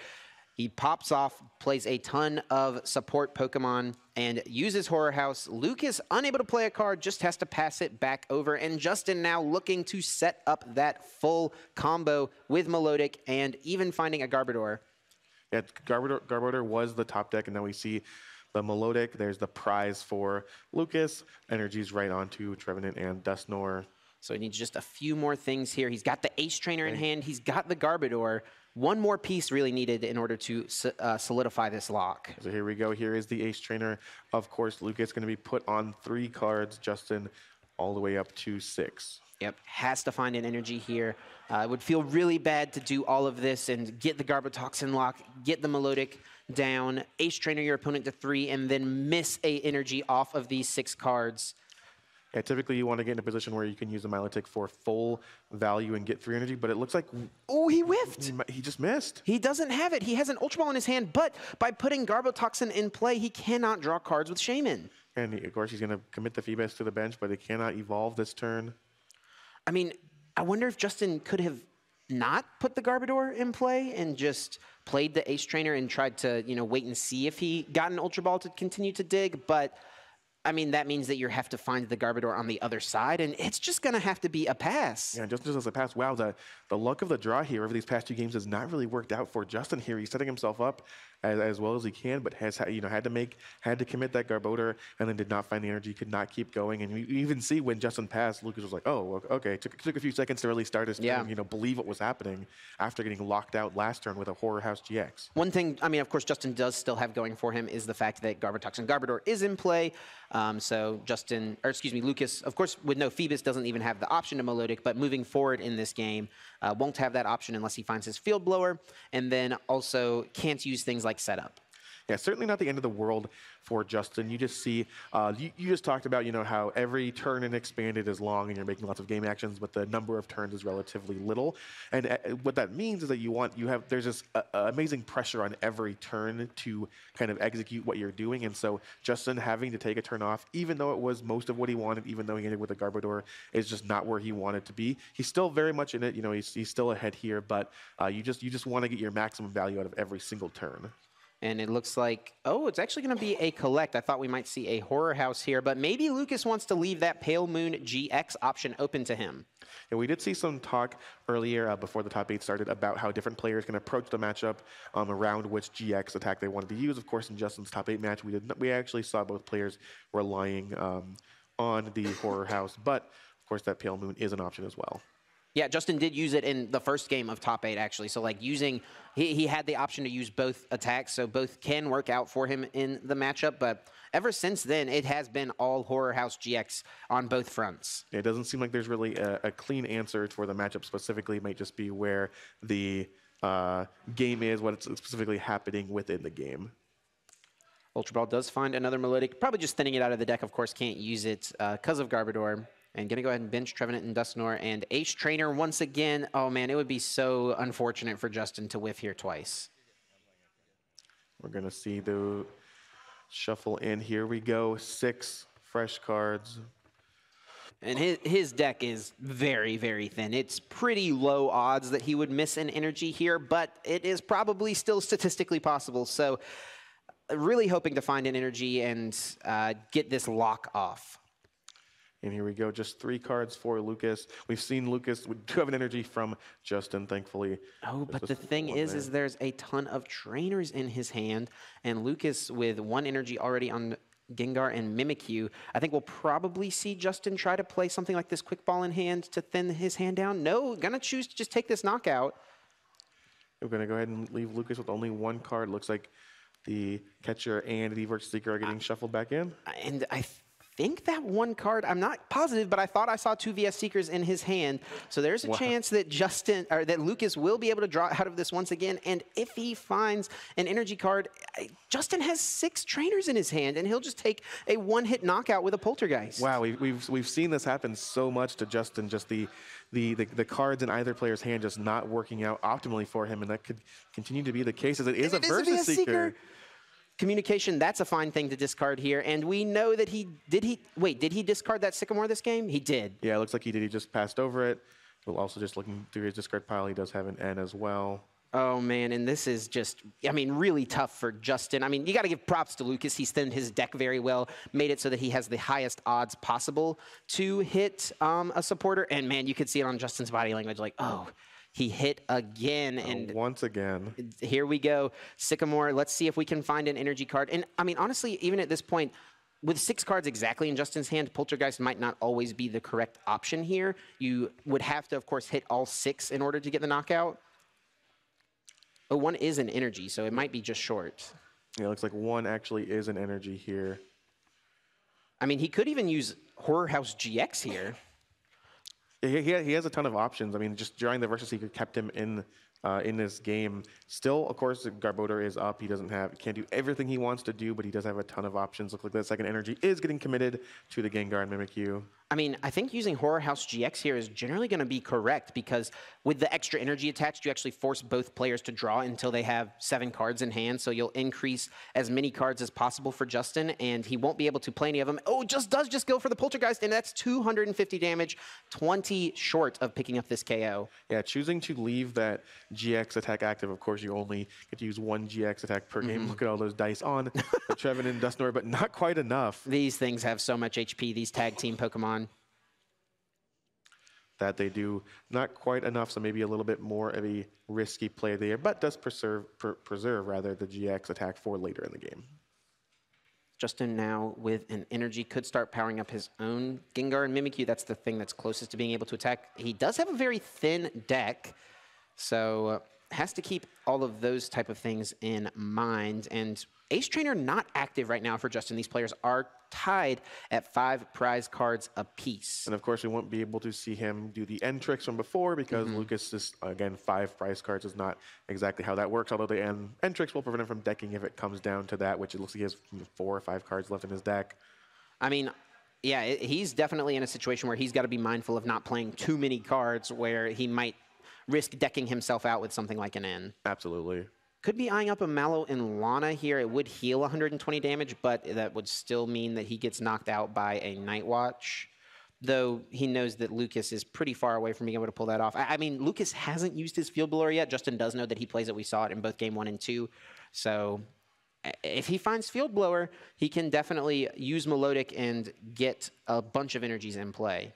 he pops off, plays a ton of support Pokemon, and uses Horror House. Lucas, unable to play a card, just has to pass it back over. And Justin now looking to set up that full combo with Melodic and even finding a Garbodor. Yeah, Garbodor was the top deck, and now we see the Melodic. There's the prize for Lucas. Energies right onto Trevenant and Dusknoir. So he needs just a few more things here. He's got the Ace Trainer in hand. He's got the Garbodor. One more piece really needed in order to solidify this lock. So here we go. Here is the Ace Trainer. Of course, Lucas going to be put on 3 cards. Justin all the way up to 6. Yep, has to find an energy here. It would feel really bad to do all of this and get the Garbotoxin lock, get the Melodic down, Ace Trainer your opponent to 3, and then miss a energy off of these 6 cards. Yeah, typically you want to get in a position where you can use the Milotic for full value and get 3 energy, but it looks like... Oh, he whiffed! He just missed. He doesn't have it. He has an Ultra Ball in his hand, but by putting Garbotoxin in play, he cannot draw cards with Shaman. And of course he's going to commit the Phoebus to the bench, but it cannot evolve this turn. I mean, I wonder if Justin could have not put the Garbodor in play and just played the Ace Trainer and tried to, you know, wait and see if he got an Ultra Ball to continue to dig, but... I mean, that means that you have to find the Garbodor on the other side, and it's just going to have to be a pass. Yeah, just as a pass. Wow, the luck of the draw here over these past 2 games has not really worked out for Justin here. He's setting himself up as well as he can, but has had to commit that Garbodor, and then did not find the energy, could not keep going. And you even see when Justin passed, Lucas was like, "Oh, okay." Took a few seconds to really start his turn, believe what was happening after getting locked out last turn with a Horror House GX. One thing, I mean, of course, Justin does still have going for him is the fact that Garbotoxin Garbodor is in play. So Lucas, of course, with no Phoebus, doesn't even have the option to Melodic, but moving forward in this game, won't have that option unless he finds his Field Blower, and then also can't use things like Setup. Yeah, certainly not the end of the world for Justin. You just see, you just talked about, how every turn in Expanded is long and you're making lots of game actions, but the number of turns is relatively little. And what that means is that there's this amazing pressure on every turn to kind of execute what you're doing. And so Justin having to take a turn off, even though it was most of what he wanted, even though he ended with a Garbodor, is just not where he wanted to be. He's still very much in it. He's still ahead here, but you just want to get your maximum value out of every single turn. And it looks like, oh, it's actually going to be a collect. I thought we might see a Horror House here, but maybe Lucas wants to leave that Pale Moon GX option open to him. And we did see some talk earlier before the top 8 started about how different players can approach the matchup around which GX attack they wanted to use. Of course, in Justin's top 8 match, we actually saw both players relying on the Horror House, but of course that Pale Moon is an option as well. Yeah, Justin did use it in the first game of top 8, actually. So, like, he had the option to use both attacks, so both can work out for him in the matchup. But ever since then, it has been all Horror House GX on both fronts. It doesn't seem like there's really a clean answer for the matchup specifically. It might just be where the game is, what's specifically happening within the game. Ultra Ball does find another Melodic, probably just thinning it out of the deck. Of course, can't use it because of Garbodor. And going to go ahead and bench Trevenant and Dusknoir and Ace Trainer once again. Oh, man, it would be so unfortunate for Justin to whiff here twice. We're going to see the shuffle in. Here we go. 6 fresh cards. And his deck is very, very thin. It's pretty low odds that he would miss an energy here, but it is probably still statistically possible. So really hoping to find an energy and get this lock off. And here we go, just 3 cards for Lucas. We've seen Lucas, we do have an energy from Justin, thankfully. Oh, but the thing is there's a ton of trainers in his hand, and Lucas with 1 energy already on Gengar and Mimikyu. I think we'll probably see Justin try to play something like this Quick Ball in hand to thin his hand down. No, gonna choose to just take this knockout. We're gonna go ahead and leave Lucas with only 1 card. Looks like the catcher and the Vert Seeker are getting shuffled back in. And I think that 1 card, I'm not positive, but I thought I saw 2 VS Seekers in his hand. So there's a chance that that Lucas will be able to draw out of this once again. And if he finds an energy card, Justin has 6 trainers in his hand, and he'll just take a 1-hit knockout with a Poltergeist. Wow, we've seen this happen so much to Justin. Just the cards in either player's hand just not working out optimally for him, and that could continue to be the case as it is a Versus Seeker. Communication, that's a fine thing to discard here. And we know that did he discard that Sycamore this game? He did. Yeah, it looks like he did. He just passed over it. We'll also just looking through his discard pile, he does have an N as well. Oh, man, and this is just, I mean, really tough for Justin. I mean, you got to give props to Lucas. He's thinned his deck very well, made it so that he has the highest odds possible to hit a supporter. And, man, you could see it on Justin's body language, like, oh, he hit again. And once again. Here we go. Sycamore, let's see if we can find an energy card. And, I mean, honestly, even at this point, with 6 cards exactly in Justin's hand, Poltergeist might not always be the correct option here. You would have to, of course, hit all 6 in order to get the knockout. Oh, 1 is an energy, so it might be just short. Yeah, it looks like 1 actually is an energy here. I mean, he could even use Horror House GX here. Yeah, he has a ton of options. I mean, just drawing the Versus Seeker kept him in this game. Still, of course, Garbodor is up. He can't do everything he wants to do, but he does have a ton of options. Looks like that second energy is getting committed to the Gengar and Mimikyu. I mean, I think using Horror House GX here is generally going to be correct because with the extra energy attached, you actually force both players to draw until they have 7 cards in hand. So you'll increase as many cards as possible for Justin, and he won't be able to play any of them. Oh, does go for the Poltergeist, and that's 250 damage, 20 short of picking up this KO. Yeah, choosing to leave that GX attack active. Of course, you only get to use 1 GX attack per game. Look at all those dice on Trevenant and Dusknoir, but not quite enough. These things have so much HP, these tag team Pokemon. That they do not quite enough, so maybe a little bit more of a risky play there, but does preserve the GX attack for later in the game. Justin now with an energy could start powering up his own Gengar and Mimikyu. That's the thing that's closest to being able to attack. He does have a very thin deck, so has to keep all of those type of things in mind. And Ace Trainer not active right now for Justin. These players are tied at 5 prize cards apiece. And of course, we won't be able to see him do the end tricks from before because Lucas is, again, 5 prize cards is not exactly how that works, although the end tricks will prevent him from decking if it comes down to that, which it looks like he has 4 or 5 cards left in his deck. I mean, yeah, he's definitely in a situation where he's got to be mindful of not playing too many cards where he might risk decking himself out with something like an N. Absolutely. Could be eyeing up a Mallow and Lana here. It would heal 120 damage, but that would still mean that he gets knocked out by a Night Watch, though he knows that Lucas is pretty far away from being able to pull that off. I mean, Lucas hasn't used his Field Blower yet. Justin does know that he plays it. We saw it in both Game 1 and 2. So if he finds Field Blower, he can definitely use Melodic and get a bunch of energies in play.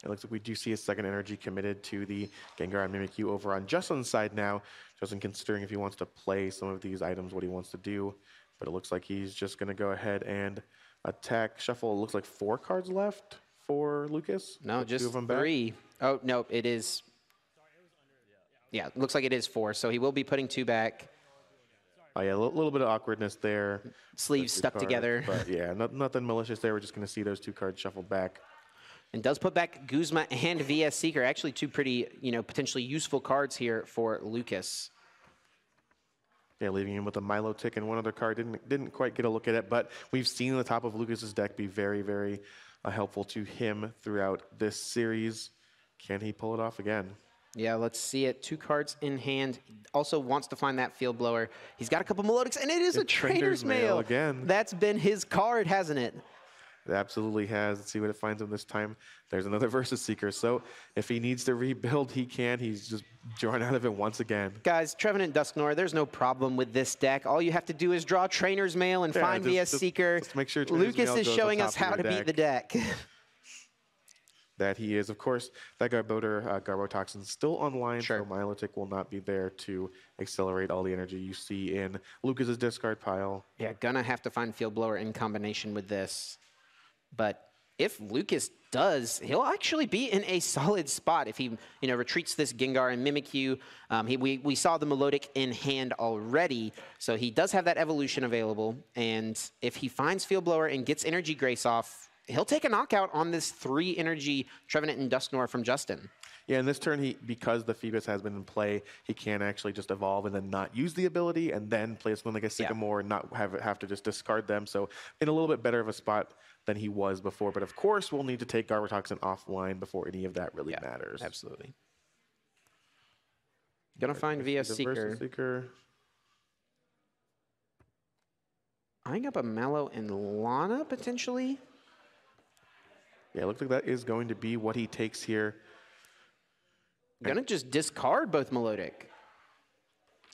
It looks like we do see a second energy committed to the Gengar and Mimikyu over on Justin's side now. Justin considering if he wants to play some of these items, what he wants to do. But it looks like he's just going to go ahead and attack. Shuffle, it looks like 4 cards left for Lucas. No, just 3. Oh, no, it is. Yeah, looks like it is 4. So he will be putting 2 back. Oh, yeah, a little bit of awkwardness there. Sleeves stuck together. But yeah, nothing malicious there. We're just going to see those 2 cards shuffled back. And does put back Guzma and VS Seeker. Actually, 2 pretty, potentially useful cards here for Lucas. Yeah, leaving him with a Milo tick and one other card. Didn't quite get a look at it, but we've seen the top of Lucas's deck be very, very helpful to him throughout this series. Can he pull it off again? Yeah, let's see it. 2 cards in hand. Also wants to find that Field Blower. He's got a couple Melodics, and it is a Trainer's Mail again. That's been his card, hasn't it? It absolutely has. Let's see what it finds him this time. There's another Versus Seeker. So if he needs to rebuild, he can. He's just drawn out of it once again. Guys, Trevenant Dusknoir, there's no problem with this deck. All you have to do is draw Trainer's Mail and find VS Seeker. Just make sure Lucas is showing us how to beat the deck. That he is. Of course, that Garbodor Garbotoxin is still online, sure. So Milotic will not be there to accelerate all the energy you see in Lucas's discard pile. Yeah, gonna have to find Field Blower in combination with this. But if Lucas does, he'll actually be in a solid spot if he, retreats this Gengar and Mimikyu. We saw the Melodic in hand already, so he does have that evolution available. And if he finds Field Blower and gets Energy Grace off, he'll take a knockout on this 3 energy Trevenant and Dusknoir from Justin. Yeah, in this turn, because the Phoebus has been in play, he can actually just evolve and then not use the ability and then play something like a Sycamore and not have to just discard them. So in a little bit better of a spot than he was before. But of course, we'll need to take Garbotoxin offline before any of that really matters. Absolutely. Gonna find VS Seeker. Eyeing up a Mallow and Lana, potentially? Yeah, it looks like that is going to be what he takes here. Gonna just discard both Melodic.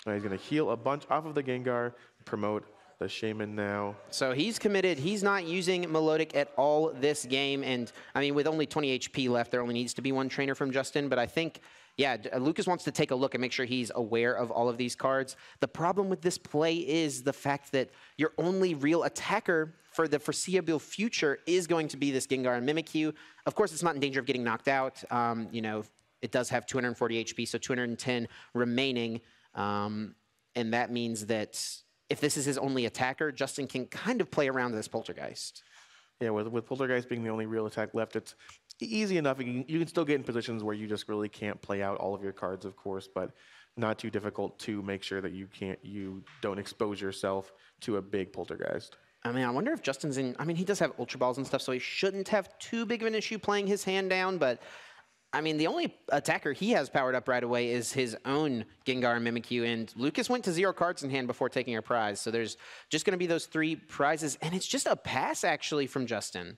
He's gonna heal a bunch off of the Gengar, promote the Shaman now. So he's committed. He's not using Melodic at all this game. And I mean, with only 20 HP left, there only needs to be 1 trainer from Justin. But I think, yeah, Lucas wants to take a look and make sure he's aware of all of these cards. The problem with this play is the fact that your only real attacker for the foreseeable future is going to be this Gengar and Mimikyu. Of course, it's not in danger of getting knocked out. It does have 240 HP, so 210 remaining. And that means that if this is his only attacker, Justin can kind of play around this Poltergeist. Yeah, with Poltergeist being the only real attack left, it's easy enough. You can still get in positions where you just really can't play out all of your cards, of course, but not too difficult to make sure that you don't expose yourself to a big Poltergeist. I mean, I wonder if Justin's in... I mean, he does have Ultra Balls and stuff, so he shouldn't have too big of an issue playing his hand down, but... I mean, the only attacker he has powered up right away is his own Gengar and Mimikyu, and Lucas went to 0 cards in hand before taking a prize, so there's just going to be those 3 prizes, and it's just a pass, actually, from Justin.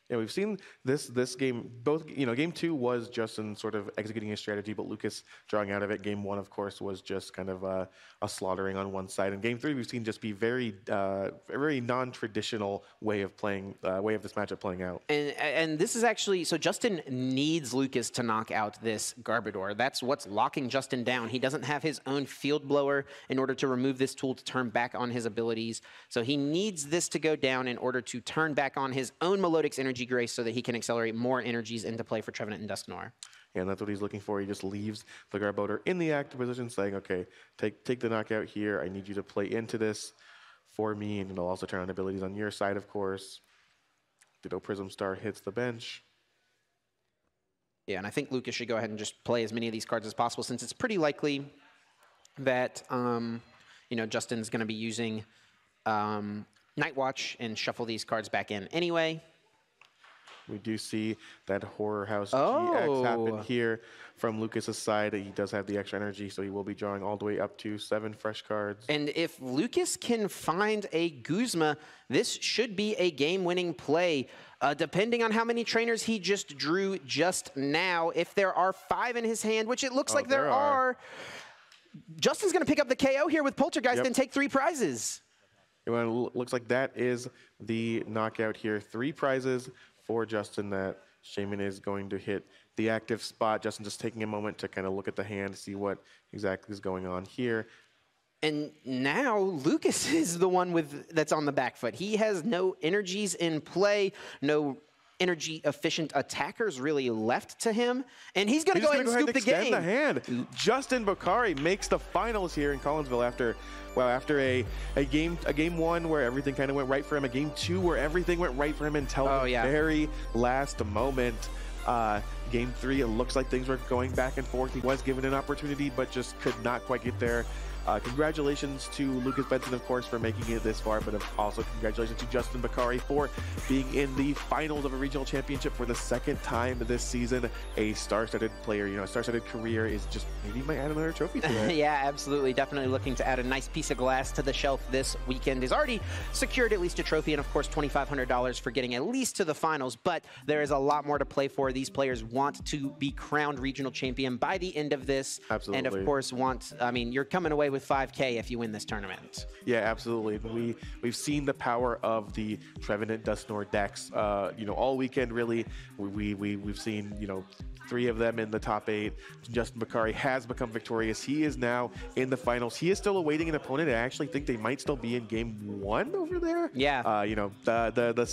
Yeah, we've seen this game. Both, game 2 was Justin sort of executing his strategy, but Lucas drawing out of it. Game 1, of course, was just kind of a slaughtering on one side. And Game 3, we've seen just be very non-traditional way of this matchup playing out. And this is actually, so Justin needs Lucas to knock out this Garbodor. That's what's locking Justin down. He doesn't have his own Field Blower in order to remove this tool to turn back on his abilities. So he needs this to go down in order to turn back on his own Melodic's Energy Grace so that he can accelerate more energies into play for Trevenant and Dusknoir. Yeah, and that's what he's looking for. He just leaves the Garbodor in the active position, saying, okay, take the knockout here. I need you to play into this for me, and it'll also turn on abilities on your side, of course. Ditto Prism Star hits the bench. Yeah, and I think Lucas should go ahead and just play as many of these cards as possible, since it's pretty likely that, Justin's going to be using Night Watch and shuffle these cards back in anyway. We do see that Horror House GX happen here from Lucas's side. He does have the extra energy, so he will be drawing all the way up to 7 fresh cards. And if Lucas can find a Guzma, this should be a game-winning play. Depending on how many trainers he just drew just now, if there are 5 in his hand, which it looks like there are, Justin's going to pick up the KO here with Poltergeist and take 3 prizes. It looks like that is the knockout here. 3 prizes for Justin that Shaman is going to hit the active spot. Justin just taking a moment to kind of look at the hand, see what exactly is going on here. And now Lucas is the one that's on the back foot. He has no energies in play, no energy efficient attackers really left to him, and he's going to go ahead and scoop the game. The hand. Justin Bokhari makes the finals here in Collinsville after a game one where everything kind of went right for him, a game two where everything went right for him until the very last moment. Game three, it looks like things were going back and forth. He was given an opportunity, but just could not quite get there. Congratulations to Lucas Benson, of course, for making it this far, but also congratulations to Justin Bokhari for being in the finals of a regional championship for the second time this season. A star-studded player, a star-studded career is just maybe might add another trophy to it. Yeah, absolutely. Definitely looking to add a nice piece of glass to the shelf this weekend. He's already secured at least a trophy and, of course, $2,500 for getting at least to the finals, but there is a lot more to play for. These players want to be crowned regional champion by the end of this. Absolutely. And, of course, you're coming away with $5K if you win this tournament. Yeah, absolutely. We've seen the power of the Trevenant Dustnor decks, all weekend. Really, we've seen 3 of them in the top 8. Justin Bokhari has become victorious. He is now in the finals. He is still awaiting an opponent. I actually think they might still be in game 1 over there. Yeah. The